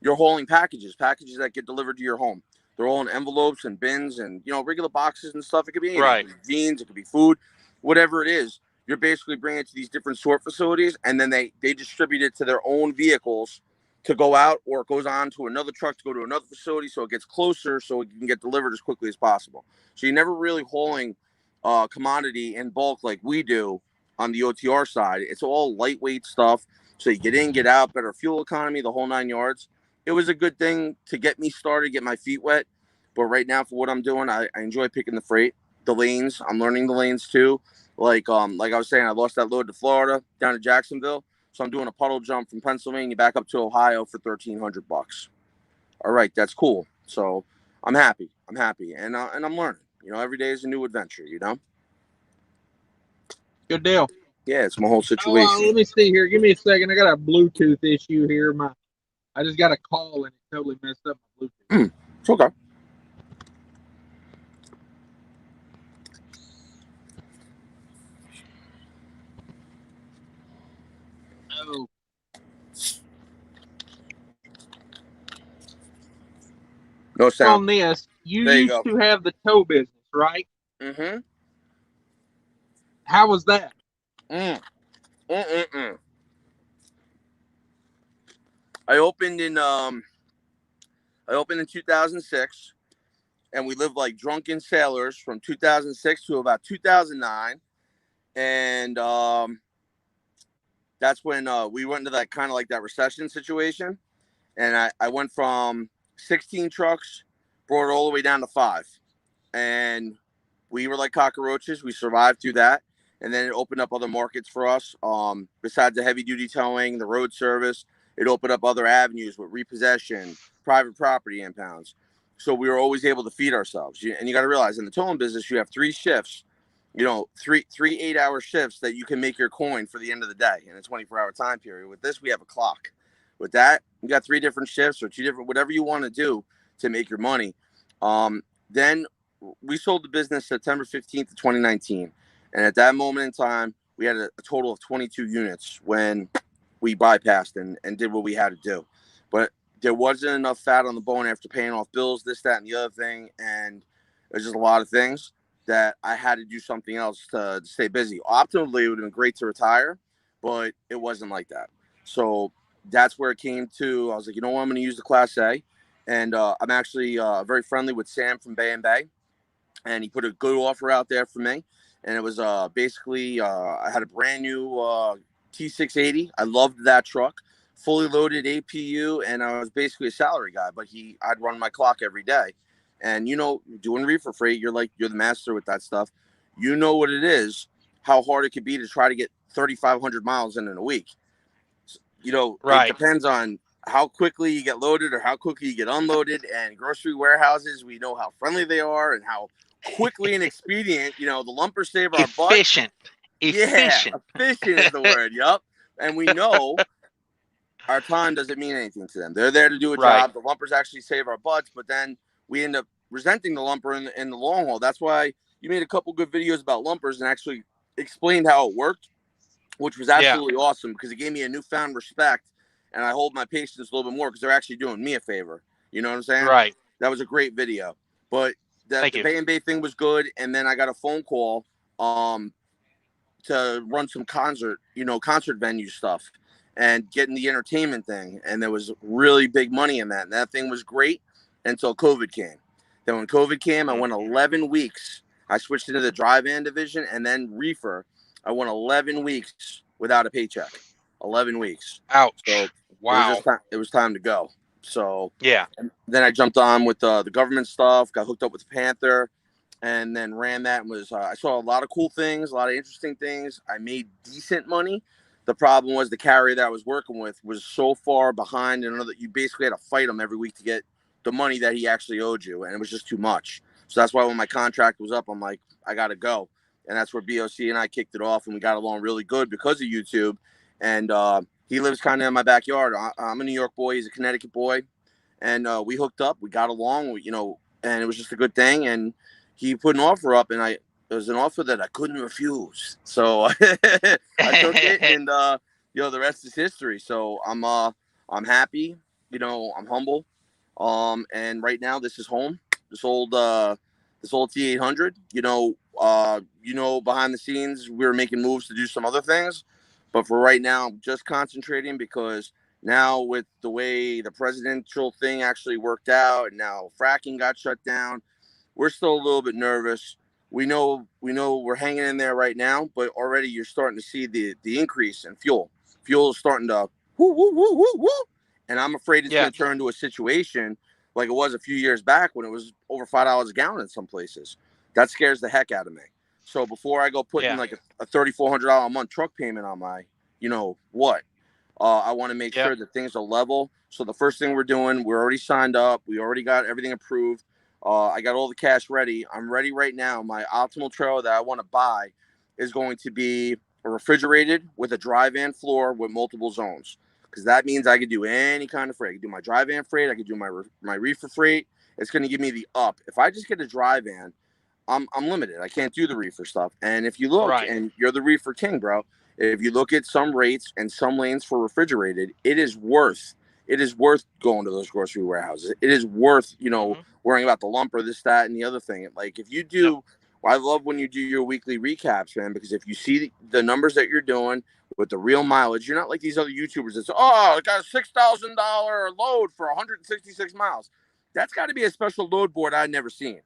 you're hauling packages that get delivered to your home. They're all in envelopes and bins and regular boxes and stuff. It could be anything. It Right. could be jeans, it could be food, whatever it is. You're basically bringing it to these different sort facilities, and then they distribute it to their own vehicles to go out, or it goes on to another truck to go to another facility, so it gets closer, so it can get delivered as quickly as possible. So you're never really hauling commodity in bulk like we do on the OTR side. It's all lightweight stuff, so you get in, get out, better fuel economy, the whole 9 yards. It was a good thing to get me started, get my feet wet. But right now, for what I'm doing, I enjoy picking the freight, the lanes. I'm learning the lanes too. Like I was saying, I lost that load to Florida down to Jacksonville, so I'm doing a puddle jump from Pennsylvania back up to Ohio for $1,300. All right, that's cool. So I'm happy. And I'm learning. Every day is a new adventure. Good deal. Yeah, it's my whole Oh, situation. let me see here. Give me a second. I got a Bluetooth issue here. I just got a call and it totally messed up my Bluetooth. It's okay. Oh, No sound. on this, you There you used go. to have the tow business, right? Mm-hmm. How was that? Mm. Mm-mm-mm. I opened in um I opened in 2006, and we lived like drunken sailors from 2006 to about 2009, and that's when we went into that kind of like that recession situation, and I went from 16 trucks, brought it all the way down to 5, and we were like cockroaches. We survived through that, and then it opened up other markets for us. Besides the heavy duty towing, the road service, it opened up other avenues with repossession, private property impounds. So we were always able to feed ourselves. And you got to realize in the towing business, you have 3 shifts. Three 8-hour shifts that you can make your coin for the end of the day in a 24-hour time period. With this, we have a clock. With that, you got 3 different shifts or 2 different, whatever you want to do to make your money. Then we sold the business September 15th of 2019. And at that moment in time, we had a total of 22 units when we bypassed and did what we had to do. But there wasn't enough fat on the bone after paying off bills, this, that, and the other thing. And there's just a lot of things that I had to do something else to stay busy. Optimally, it would have been great to retire, but it wasn't like that. So that's where it came to. I was like, you know what? I'm going to use the Class A. And I'm actually very friendly with Sam from Bay and Bay, and he put a good offer out there for me. And it was basically I had a brand new T680. I loved that truck, fully loaded APU, and I was basically a salary guy. But I'd run my clock every day, and doing reefer freight, you're the master with that stuff. You know what it is, how hard it could be to try to get 3,500 miles in a week. It Right. depends on how quickly you get loaded or how quickly you get unloaded. And grocery warehouses, we know how friendly they are and how quickly and expedient, the lumpers save our butts. Efficient. Yeah, Efficient. efficient is the word. Yup. And we know our time doesn't mean anything to them. They're there to do a Right. job. The lumpers actually save our butts, but then we end up resenting the lumper in the long haul. That's why you made a couple good videos about lumpers and actually explained how it worked, which was Yeah. absolutely awesome because it gave me a newfound respect, and I hold my patience a little bit more because they're actually doing me a favor. You know what I'm saying? Right. That was a great video. But Thank the you. Bay and Bay thing was good, and then I got a phone call to run some concert venue stuff and getting the entertainment thing. And there was really big money in that. And that thing was great until COVID came. Then when COVID came, I went 11 weeks. I switched into the drive-in division and then reefer. I went 11 weeks without a paycheck. 11 weeks. Ouch. So Wow. it was time to go. So Yeah. then I jumped on with the government stuff, got hooked up with Panther, and then ran that and was I saw a lot of cool things, a lot of interesting things. I made decent money. The problem was the carrier that I was working with was so far behind, and you basically had to fight him every week to get the money that he actually owed you, and it was just too much. So that's why when my contract was up, I'm like, I gotta go, and that's where BOC and I kicked it off, and we got along really good because of YouTube. And he lives kind of in my backyard. I'm a New York boy, he's a Connecticut boy, and we hooked up. We got along, and it was just a good thing. And he put an offer up, and it was an offer that I couldn't refuse. So I took it, and the rest is history. So I'm happy. I'm humble. And right now this is home. This old T800. Behind the scenes we were making moves to do some other things, but for right now I'm just concentrating because now with the way the presidential thing actually worked out, and now fracking got shut down, we're still a little bit nervous. We know we're hanging in there right now, but already you're starting to see the increase in fuel. Fuel is starting to woo woo woo woo woo, and I'm afraid it's going to turn into a situation like it was a few years back when it was over $5 a gallon in some places. That scares the heck out of me. So before I go putting like a $3,400 a month truck payment on my, I want to make sure that things are level. So the first thing we're doing, we're already signed up. We already got everything approved. I got all the cash ready. I'm ready right now. My optimal trailer that I want to buy is going to be a refrigerated with a drive-in floor with multiple zones. Because that means I could do any kind of freight. I could do my drive-in freight. I could do my reefer freight. It's going to give me the up. If I just get a drive-in, I'm limited. I can't do the reefer stuff. And if you look, and you're the reefer king, bro, if you look at some rates and some lanes for refrigerated, it is worth going to those grocery warehouses. It is worth, worrying about the lumper, this, that, and the other thing. Like if you do, I love when you do your weekly recaps, man, because if you see the numbers that you're doing with the real mileage, you're not like these other YouTubers that say, oh, I got a $6,000 load for 166 miles. That's got to be a special load board I've never seen.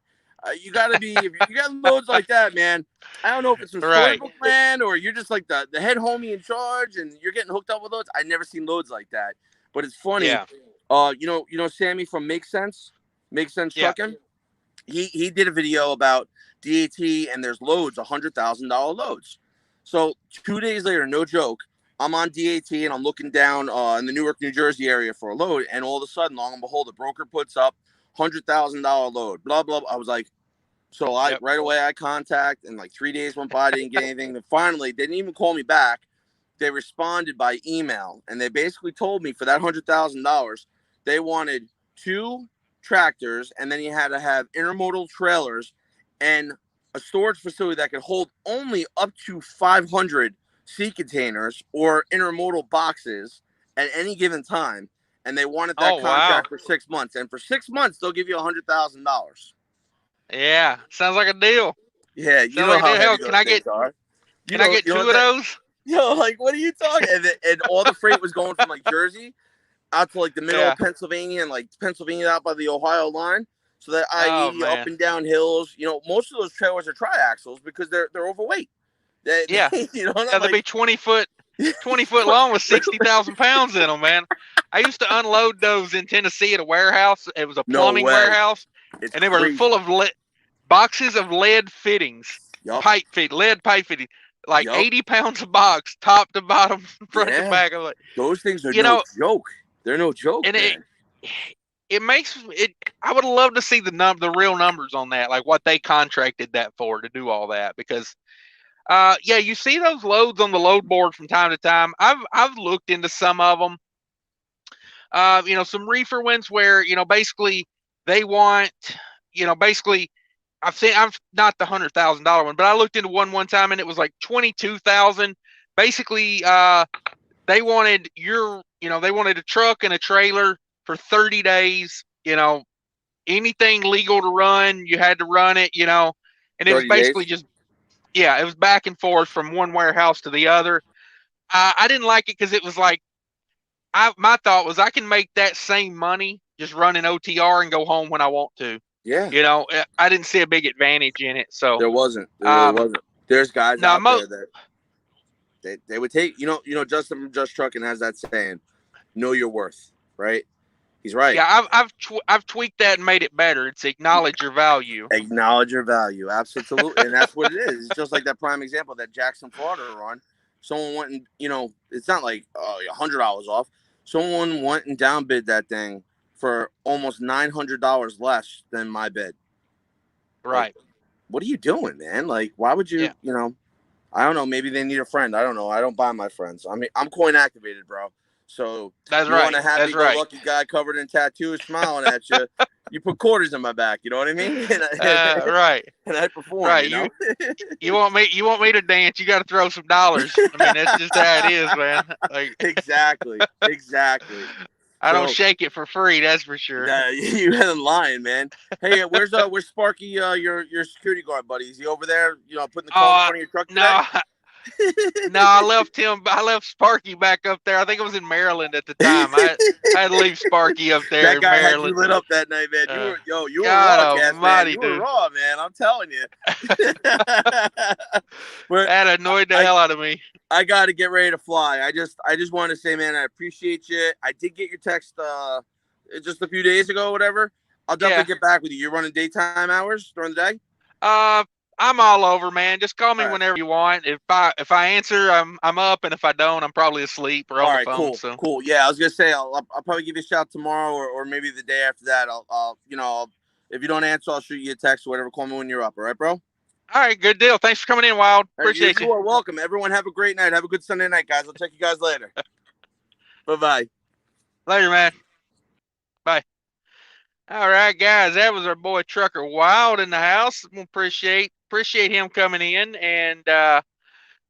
You got to be, if you got loads like that, man, I don't know if it's some historical plan or you're just like the head homie in charge and you're getting hooked up with loads. I've never seen loads like that. But it's funny. Sammy from Make Sense Trucking. He did a video about DAT and there's loads, $100,000 loads. So 2 days later, no joke, I'm on DAT and I'm looking down in the Newark, New Jersey area for a load, and all of a sudden, long and behold, the broker puts up $100,000 load. Blah blah. I was like, so right away I contact, and like 3 days went by, didn't get anything. And finally, they didn't even call me back. They responded by email, and they basically told me for that $100,000, they wanted 2 tractors, and then you had to have intermodal trailers and a storage facility that could hold only up to 500 sea containers or intermodal boxes at any given time. And they wanted that contract for 6 months. And for 6 months, they'll give you $100,000. Yeah, sounds like a deal. Yeah, you know how heavy those things are. Can I get 2 of those? Like, what are you talking? And all the freight was going from like Jersey out to like the middle of Pennsylvania and like Pennsylvania out by the Ohio line. So that I-80 up and down hills. Most of those trailers are triaxles because they're overweight. They'd be 20 foot long with 60,000 pounds in them, man. I used to unload those in Tennessee at a warehouse. It was a plumbing warehouse, and they were full of boxes of lead fittings, lead pipe fittings, like 80 pounds a box, top to bottom, front to back. I'm like, those things are no joke. They're no joke, And man. it makes it. I would love to see the real numbers on that, like what they contracted that for to do all that. Because yeah, you see those loads on the load board from time to time. I've looked into some of them. Some reefer ones where basically they want basically I've not the $100,000 one, but I looked into one time and it was like 22,000. Basically, they wanted they wanted a truck and a trailer for 30 days. Anything legal to run, you had to run it. And it was 30 basically days. just it was back and forth from one warehouse to the other. I didn't like it because it was like my thought was I can make that same money just running OTR and go home when I want to. Yeah. I didn't see a big advantage in it. So There wasn't. There really wasn't. There's guys no, out there that they would take. Justin from Just Trucking has that saying, "Know your worth." Right? He's right. yeah, I've tweaked that and made it better. It's acknowledge your value. Acknowledge your value, absolutely, and that's what it is. It's just like that prime example that Jackson, Florida run. Someone went and it's not like $100 off. Someone went and downbid that thing for almost $900 less than my bid. Right. Like, what are you doing, man? Like, why would you? Yeah. I don't know. Maybe they need a friend. I don't know. I don't buy my friends. I mean, I'm coin activated, bro. So That's you want right. a happy-go-lucky guy covered in tattoos smiling at you? You put quarters in my back. You know what I mean? Right. And I perform. Right. You want me to dance? You got to throw some dollars. I mean, that's just how it is, man. Like exactly. I don't shake it for free. That's for sure. You ain't lying, man. Hey, where's Sparky? Your security guard buddy? Is he over there? Putting the car in front of your truck today? No. No, I left Sparky back up there. I think it was in Maryland at the time. I had to leave Sparky up there that in guy Maryland. Had you lit up that night, man. You were God raw, man. You were raw, man. I'm telling you. That annoyed the hell out of me. I got to get ready to fly. I just wanted to say, man, I appreciate you. I did get your text just a few days ago, whatever. I'll definitely get back with you. You're running daytime hours during the day? I'm all over, man. Just call me whenever you want. If I answer, I'm up, and if I don't, I'm probably asleep or on the phone. Cool. Yeah, I was gonna say I'll probably give you a shout tomorrow or maybe the day after that. I'll if you don't answer, I'll shoot you a text or whatever. Call me when you're up. All right, bro. All right, good deal. Thanks for coming in, Wild. Appreciate you. You are welcome. Everyone, have a great night. Have a good Sunday night, guys. I'll check you guys later. Bye. Later, man. Bye. All right, guys. That was our boy Trucker Wild in the house. Appreciate him coming in, and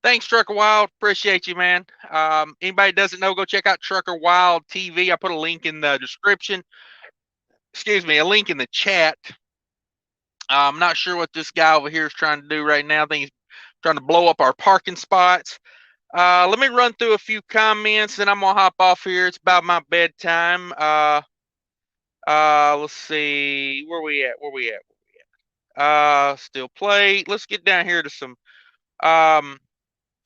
thanks, Trucker Wild. Appreciate you, man. Anybody doesn't know, go check out Trucker Wild TV. I put a link in the description. Excuse me, a link in the chat. I'm not sure what this guy over here is trying to do right now. I think he's trying to blow up our parking spots. Let me run through a few comments, and I'm gonna hop off here. It's about my bedtime. Let's see, where we at? Still play. Let's get down here to some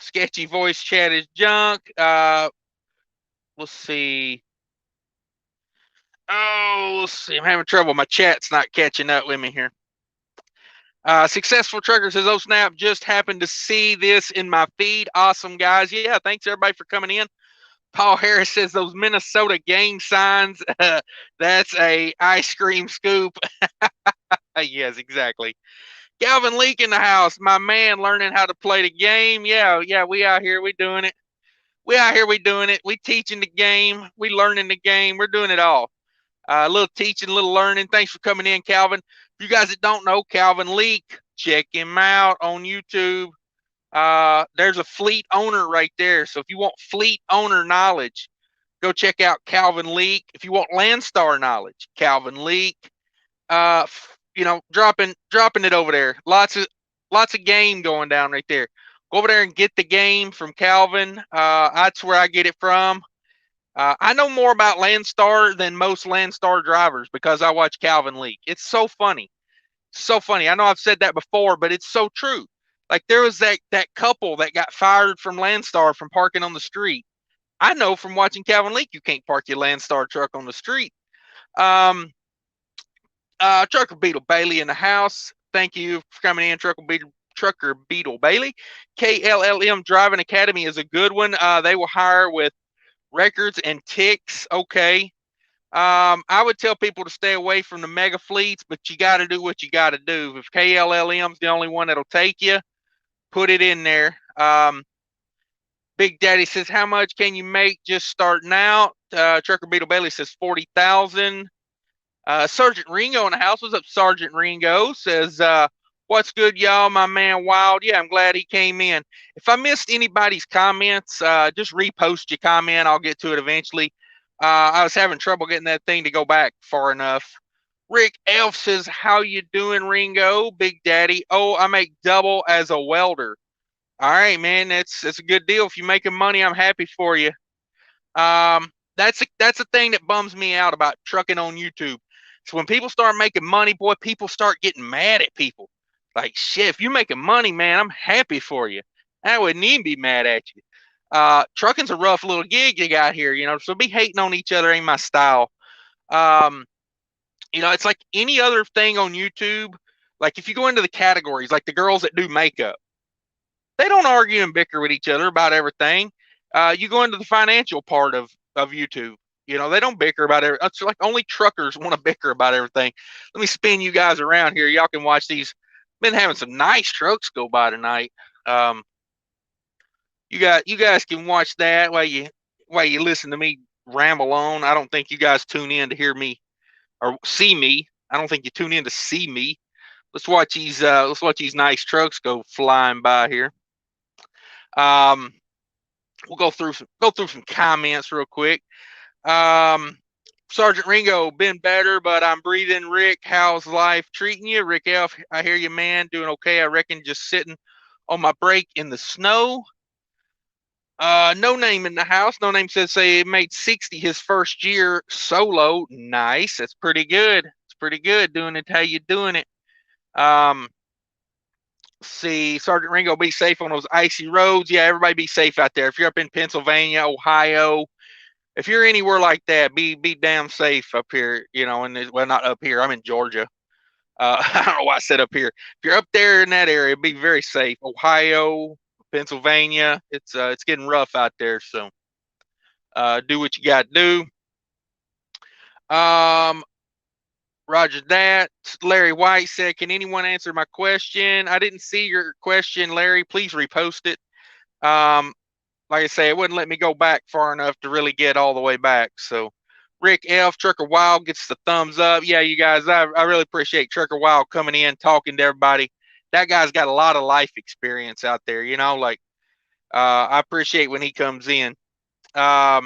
sketchy voice chat is junk. Let's see. Let's see. I'm having trouble. My chat's not catching up with me here. Successful Trucker says, "Oh snap! Just happened to see this in my feed. Awesome, guys. Yeah, thanks everybody for coming in." Paul Harris says, "Those Minnesota gang signs. That's a ice cream scoop." Yes, exactly. Calvin Leak in the house, my man, learning how to play the game. Yeah, we out here, we doing it. We teaching the game, we learning the game, we're doing it all. A little teaching, a little learning. Thanks for coming in, Calvin. For you guys that don't know, Calvin Leak, check him out on YouTube. There's a fleet owner right there. So if you want fleet owner knowledge, go check out Calvin Leak. If you want Landstar knowledge, Calvin Leak. Dropping it over there. Lots of game going down right there. Go over there and get the game from Calvin. That's where I get it from. I know more about Landstar than most Landstar drivers because I watch Calvin Leak. It's so funny. I know I've said that before, but it's so true. Like there was that couple that got fired from Landstar from parking on the street. I know from watching Calvin Leak, you can't park your Landstar truck on the street. Trucker Beetle Bailey in the house. Thank you for coming in, Trucker Beetle Bailey. KLLM Driving Academy is a good one. They will hire with Records and ticks, okay. I would tell people to stay away from the mega fleets, but you got to do what you got to do. If KLLM's the only one that'll take you, put it in there. Big Daddy says, how much can you make just starting out? Trucker Beetle Bailey says 40,000. Sergeant Ringo in the house. What's up, Sergeant Ringo? Says, what's good, y'all? My man Wild. Yeah, I'm glad he came in. If I missed anybody's comments, just repost your comment. I'll get to it eventually. I was having trouble getting that thing to go back far enough. Rick Elf says, how you doing, Ringo? Big Daddy. Oh, I make double as a welder. All right, man. That's a good deal. If you're making money, I'm happy for you. That's a thing that bums me out about trucking on YouTube. So when people start making money, boy, people start getting mad at people. Like, shit, if you're making money, man, I'm happy for you. I wouldn't even be mad at you. Trucking's a rough little gig you got here, so be hating on each other ain't my style. It's like any other thing on YouTube. Like if you go into the categories, like the girls that do makeup, they don't argue and bicker with each other about everything. You go into the financial part of YouTube, they don't bicker about it. It's like only truckers want to bicker about everything. Let me spin you guys around here. Y'all can watch these. Been having some nice trucks go by tonight. You guys can watch that while you listen to me ramble on. I don't think you guys tune in to hear me or see me. I don't think you tune in to see me. Let's watch these nice trucks go flying by here. We'll go through some comments real quick. Sergeant Ringo, been better, but I'm breathing. Rick, how's life treating you? Rick Elf, I hear you, man. Doing okay, I reckon. Just sitting on my break in the snow. No Name in the house. No Name says he made 60 his first year solo. Nice. That's pretty good. It's pretty good doing it how you doing it. See, Sergeant Ringo, be safe on those icy roads. Yeah, everybody be safe out there. If you're up in Pennsylvania, Ohio, if you're anywhere like that, be damn safe up here, and well, not up here. I'm in Georgia. I don't know why I said up here. If you're up there in that area, be very safe. Ohio, Pennsylvania, it's getting rough out there, so do what you got to do. Roger that. Larry White said, can anyone answer my question? I didn't see your question, Larry. Please repost it. Like I say, it wouldn't let me go back far enough to really get all the way back. So Rick Elf, Trucker Wild gets the thumbs up. Yeah, you guys, I really appreciate Trucker Wild coming in, talking to everybody. That guy's got a lot of life experience out there, I appreciate when he comes in. Yeah,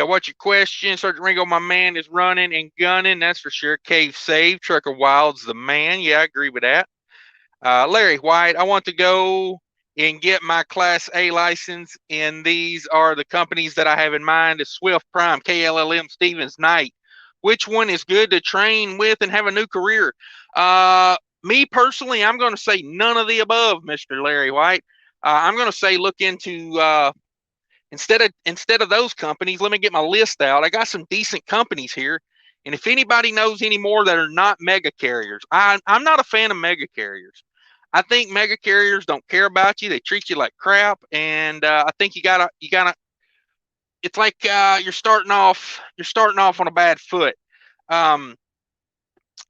what's your question? Sergeant Ringo, my man is running and gunning. That's for sure. Cave saved. Trucker Wild's the man. Yeah, I agree with that. Larry White, I want to go and get my Class A license. And these are the companies that I have in mind: is Swift, Prime, KLLM, Stevens, Knight. Which one is good to train with and have a new career? Me personally, I'm going to say none of the above, Mr. Larry White. I'm going to say look into instead of those companies. Let me get my list out. I got some decent companies here. And if anybody knows any more that are not mega carriers, I'm not a fan of mega carriers. I think mega carriers don't care about you. They treat you like crap. And I think you gotta, it's like you're starting off on a bad foot.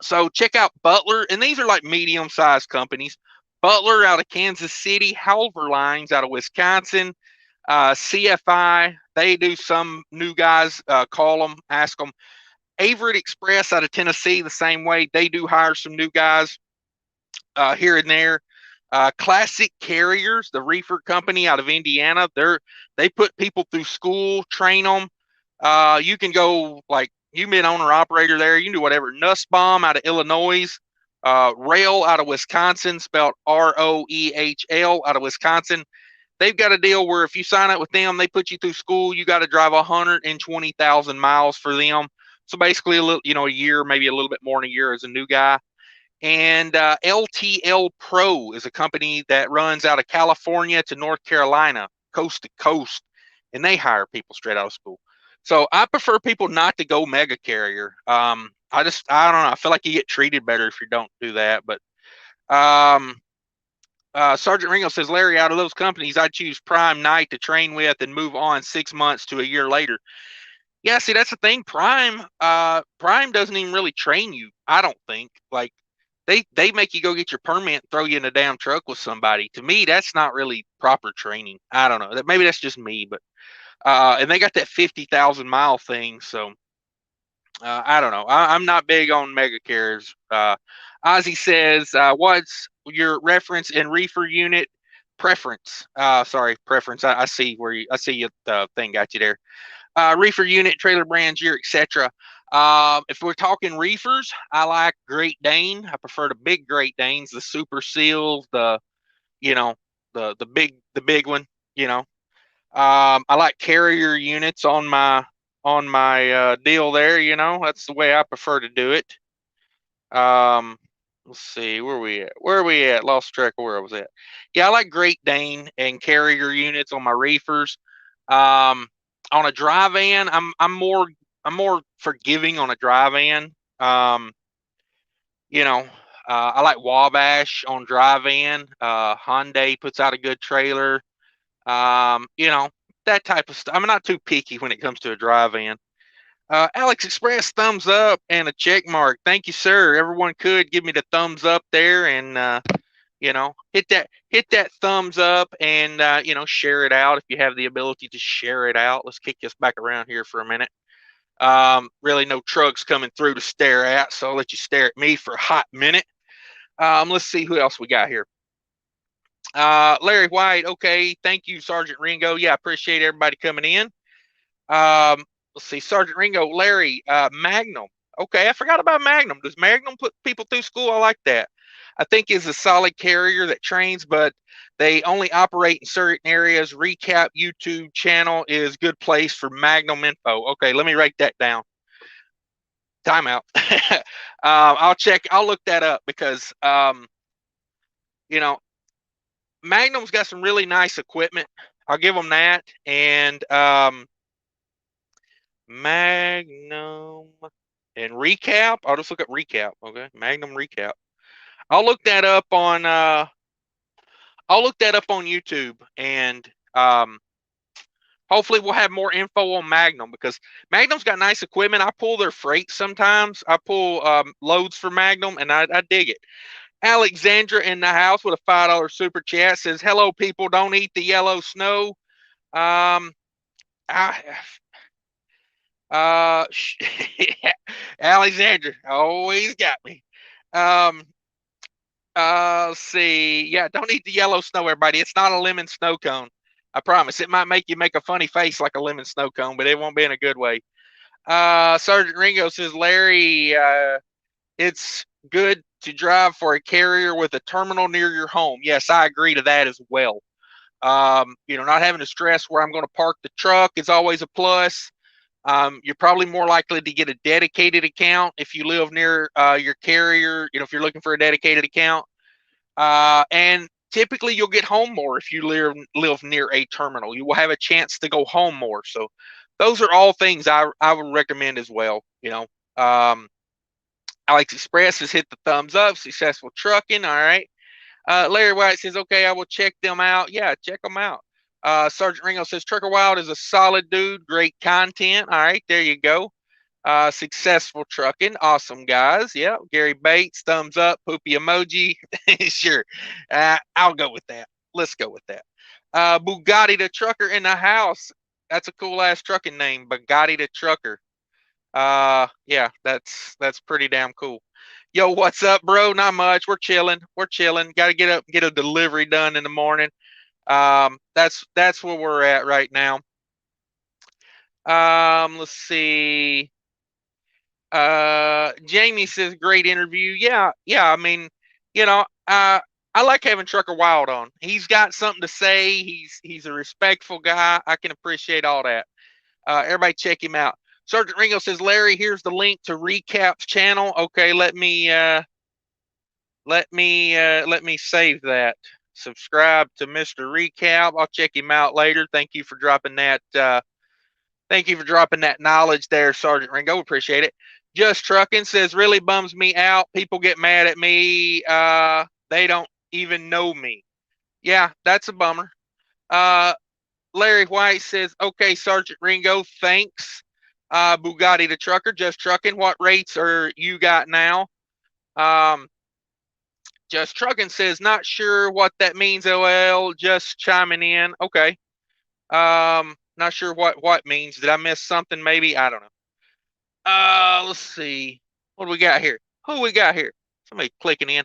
So check out Butler, and these are like medium-sized companies. Butler out of Kansas City, Halver Lines out of Wisconsin, CFI. They do some new guys. Call them, ask them. Averett Express out of Tennessee, the same way. They do hire some new guys here and there. Classic Carriers, the reefer company out of Indiana. They put people through school, train them. You can go, like, you've been owner operator there. You can do whatever. Nussbaum out of Illinois. Rail out of Wisconsin, spelled ROEHL out of Wisconsin. They've got a deal where if you sign up with them, they put you through school. You got to drive 120,000 miles for them. So basically, a year, maybe a little bit more than a year as a new guy. And LTL Pro is a company that runs out of California to North Carolina, coast to coast, and they hire people straight out of school. So I prefer people not to go mega carrier. I don't know. I feel like you get treated better if you don't do that. But Sergeant Ringo says, Larry, out of those companies, I choose Prime Night to train with and move on 6 months to a year later. Yeah, see, that's the thing. Prime doesn't even really train you. I don't think. Like they make you go get your permit and throw you in a damn truck with somebody. To me, that's not really proper training. I don't know. Maybe that's just me, but and they got that 50,000 mile thing, so I don't know. I'm not big on mega carriers. Ozzy says, what's your reference and reefer unit preference? Sorry, preference. I see where I see you, the thing got you there. Reefer unit, trailer brands, year, etc. If we're talking reefers, I like Great Dane. I prefer the big Great Danes, the Super Seals, you know, the big one. You know, I like carrier units on my deal there. You know, that's the way I prefer to do it. Let's see, where are we at? Where are we at? Lost track of where I was at. Yeah, I like Great Dane and carrier units on my reefers. On a dry van, I'm more forgiving on a dry van. You know, I like Wabash on dry van. Hyundai puts out a good trailer. You know, that type of stuff. I'm not too picky when it comes to a dry van. Alex Express, thumbs up and a check mark. Thank you, sir. Everyone could give me the thumbs up there, and you know, hit that thumbs up, and you know, share it out if you have the ability to share it out. Let's kick this back around here for a minute. Really no trucks coming through to stare at, so I'll let you stare at me for a hot minute. Let's see who else we got here. Larry White, okay, thank you, Sergeant Ringo. Yeah, appreciate everybody coming in. Let's see, Sergeant Ringo, Larry, Magnum. Okay, I forgot about Magnum. Does Magnum put people through school? I like that. I think is a solid carrier that trains, but they only operate in certain areas. Recap YouTube channel is good place for Magnum info. Okay, let me write that down. Timeout. I'll check. I'll look that up because you know, Magnum's got some really nice equipment. I'll give them that. And Magnum and Recap. I'll just look at Recap. Okay, Magnum Recap. I'll look that up on YouTube, and hopefully we'll have more info on Magnum, because Magnum's got nice equipment. I pull their freight sometimes. I pull loads for Magnum, and I dig it. Alexandra in the house with a $5 super chat says, "Hello, people. Don't eat the yellow snow." Alexandra always got me. Let's see. Yeah, don't eat the yellow snow, everybody. It's not a lemon snow cone. I promise. It might make you make a funny face like a lemon snow cone, but it won't be in a good way. Sergeant Ringo says, Larry, it's good to drive for a carrier with a terminal near your home. Yes, I agree to that as well. You know, not having to stress where I'm going to park the truck is always a plus. You're probably more likely to get a dedicated account if you live near your carrier, you know, if you're looking for a dedicated account. And typically you'll get home more if you live near a terminal. You will have a chance to go home more. So those are all things I would recommend as well. You know, Alex Express has hit the thumbs up. Successful trucking. All right. Larry White says, okay, I will check them out. Yeah, check them out. Sergeant Ringo says, Trucker Wild is a solid dude. Great content. All right, there you go. Successful trucking. Awesome, guys. Yeah, Gary Bates, thumbs up, poopy emoji. Sure. I'll go with that. Let's go with that. Bugatti the Trucker in the house. That's a cool ass trucking name, Bugatti the Trucker. Yeah, that's pretty damn cool. Yo, what's up, bro? Not much. We're chilling. We're chilling. Got to get a delivery done in the morning. That's where we're at right now. Let's see. Jamie says, great interview. Yeah. I mean, you know, I like having Trucker Wild on. He's got something to say. He's a respectful guy. I can appreciate all that. Everybody check him out. Sergeant Ringo says, Larry, here's the link to Recap's channel. Okay, let me save that. Subscribe to Mr. Recap. I'll check him out later. Thank you for dropping that. Thank you for dropping that knowledge there, Sergeant Ringo. Appreciate it. Just Trucking says, really bums me out. People get mad at me. They don't even know me. Yeah, that's a bummer. Uh, Larry White says, okay, Sergeant Ringo, thanks. Bugatti the trucker, just trucking. What rates are you got now? Um, just trucking says, not sure what that means. LL, just chiming in. Okay. Not sure what means. Did I miss something? Maybe I don't know. Let's see. What do we got here? Who we got here? Somebody clicking in.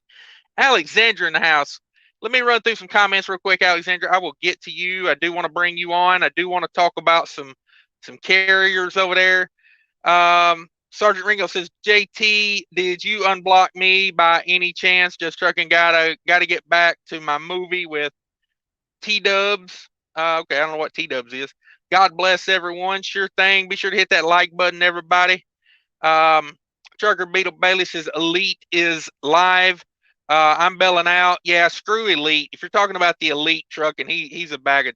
Alexandra in the house. Let me run through some comments real quick, Alexandra. I will get to you. I do want to bring you on. I do want to talk about some carriers over there. Sergeant Ringo says, JT, did you unblock me by any chance? Just trucking, gotta get back to my movie with T Dubs. Okay, I don't know what T Dubs is. God bless everyone. Sure thing. Be sure to hit that like button, everybody. Um, Trucker Beetle Bailey says Elite is live. I'm belling out. Yeah, screw Elite. If you're talking about the Elite truck, and he's a bag of.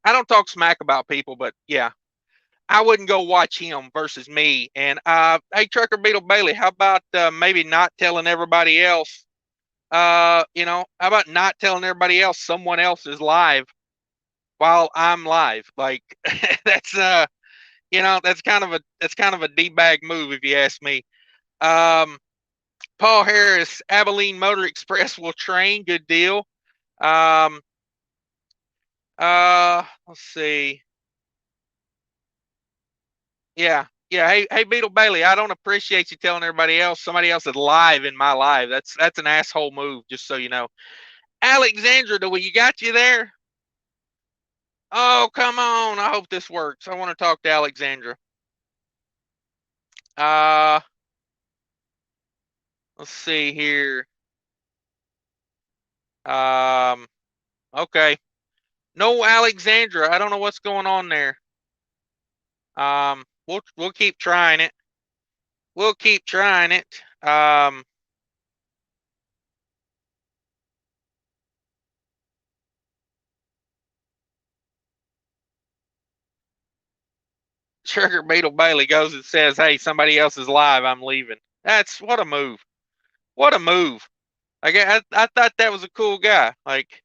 I don't talk smack about people, but yeah, I wouldn't go watch him versus me. And hey, Trucker Beetle Bailey, how about maybe not telling everybody else? How about not telling everybody else someone else is live while I'm live? Like that's that's kind of a d-bag move if you ask me. Um, Paul Harris, Abilene Motor Express will train. Good deal. Um, let's see. Yeah. Hey, Beetle Bailey. I don't appreciate you telling everybody else. Somebody else is live in my live. That's an asshole move. Just so you know. Alexandra, do you got you there? Oh, come on. I hope this works. I want to talk to Alexandra. Uh, let's see here. Um, okay. No, Alexandra. I don't know what's going on there. We'll keep trying it. We'll keep trying it. Sugar Beetle Bailey goes and says, "Hey, somebody else is live. I'm leaving." That's what a move. What a move. Like I thought that was a cool guy. Like,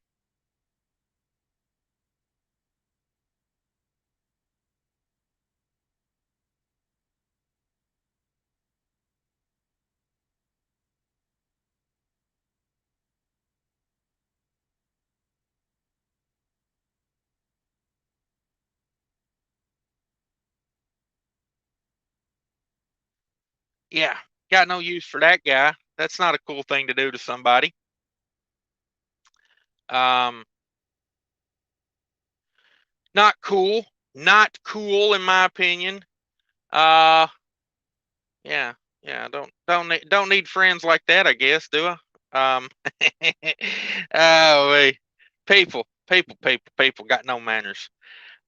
yeah, got no use for that guy. That's not a cool thing to do to somebody. Um, not cool. Not cool in my opinion. Uh, yeah, yeah. Don't need friends like that. I guess, do I? Oh, wait. People got no manners.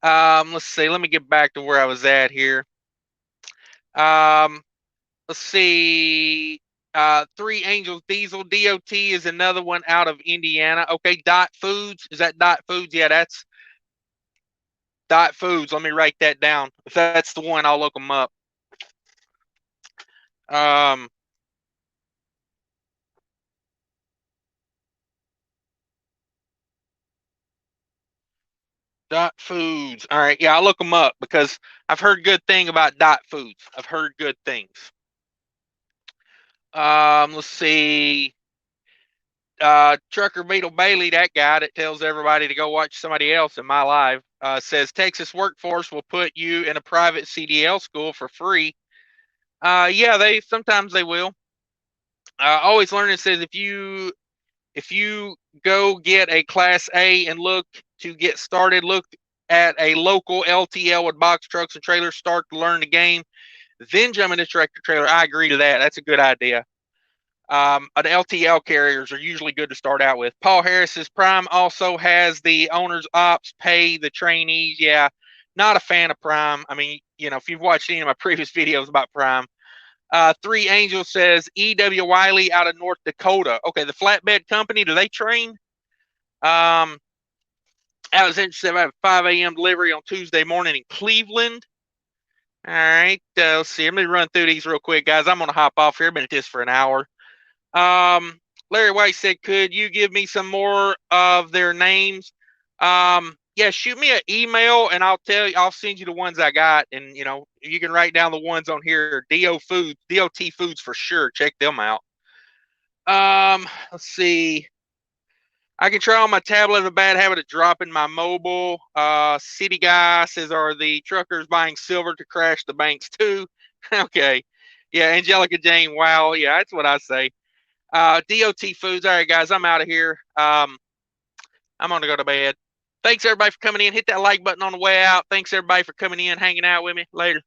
Let's see. Let me get back to where I was at here. Um, let's see. Three Angels Diesel DOT is another one out of Indiana. Okay, Dot Foods, is that Dot Foods? Yeah, that's Dot Foods. Let me write that down. If that's the one, I'll look them up. Um, Dot Foods. All right, yeah, I'll look them up because I've heard good thing about Dot Foods. I've heard good things. Let's see. Trucker Beetle Bailey, that guy that tells everybody to go watch somebody else in my live, says Texas workforce will put you in a private CDL school for free. Yeah, they will. Always Learning says if you go get a Class A and look to get started, look at a local LTL with box trucks and trailers, start to learn the game, then jump into tractor trailer. I agree to that. That's a good idea. An LTL carriers are usually good to start out with. Paul Harris's Prime also has the owner's ops pay the trainees. Yeah, not a fan of Prime. I mean, if you've watched any of my previous videos about Prime. Three Angels says E.W. Wiley out of North Dakota. Okay, the flatbed company, do they train? Alexander said I have a 5 a.m. delivery on Tuesday morning in Cleveland. All right, let's see. Let me run through these real quick, guys. I'm going to hop off here. I've been at this for an hour. Larry White said, could you give me some more of their names? Yeah, shoot me an email and I'll send you the ones I got. And, you know, you can write down the ones on here. DOT Foods for sure. Check them out. Let's see. I can try on my tablet a bad habit of dropping my mobile. City Guy says, are the truckers buying silver to crash the banks too? Okay. Yeah, Angelica Jane, wow. Yeah, that's what I say. DOT Foods. All right, guys, I'm out of here. I'm going to go to bed. Thanks, everybody, for coming in. Hit that like button on the way out. Thanks, everybody, for coming in, hanging out with me. Later.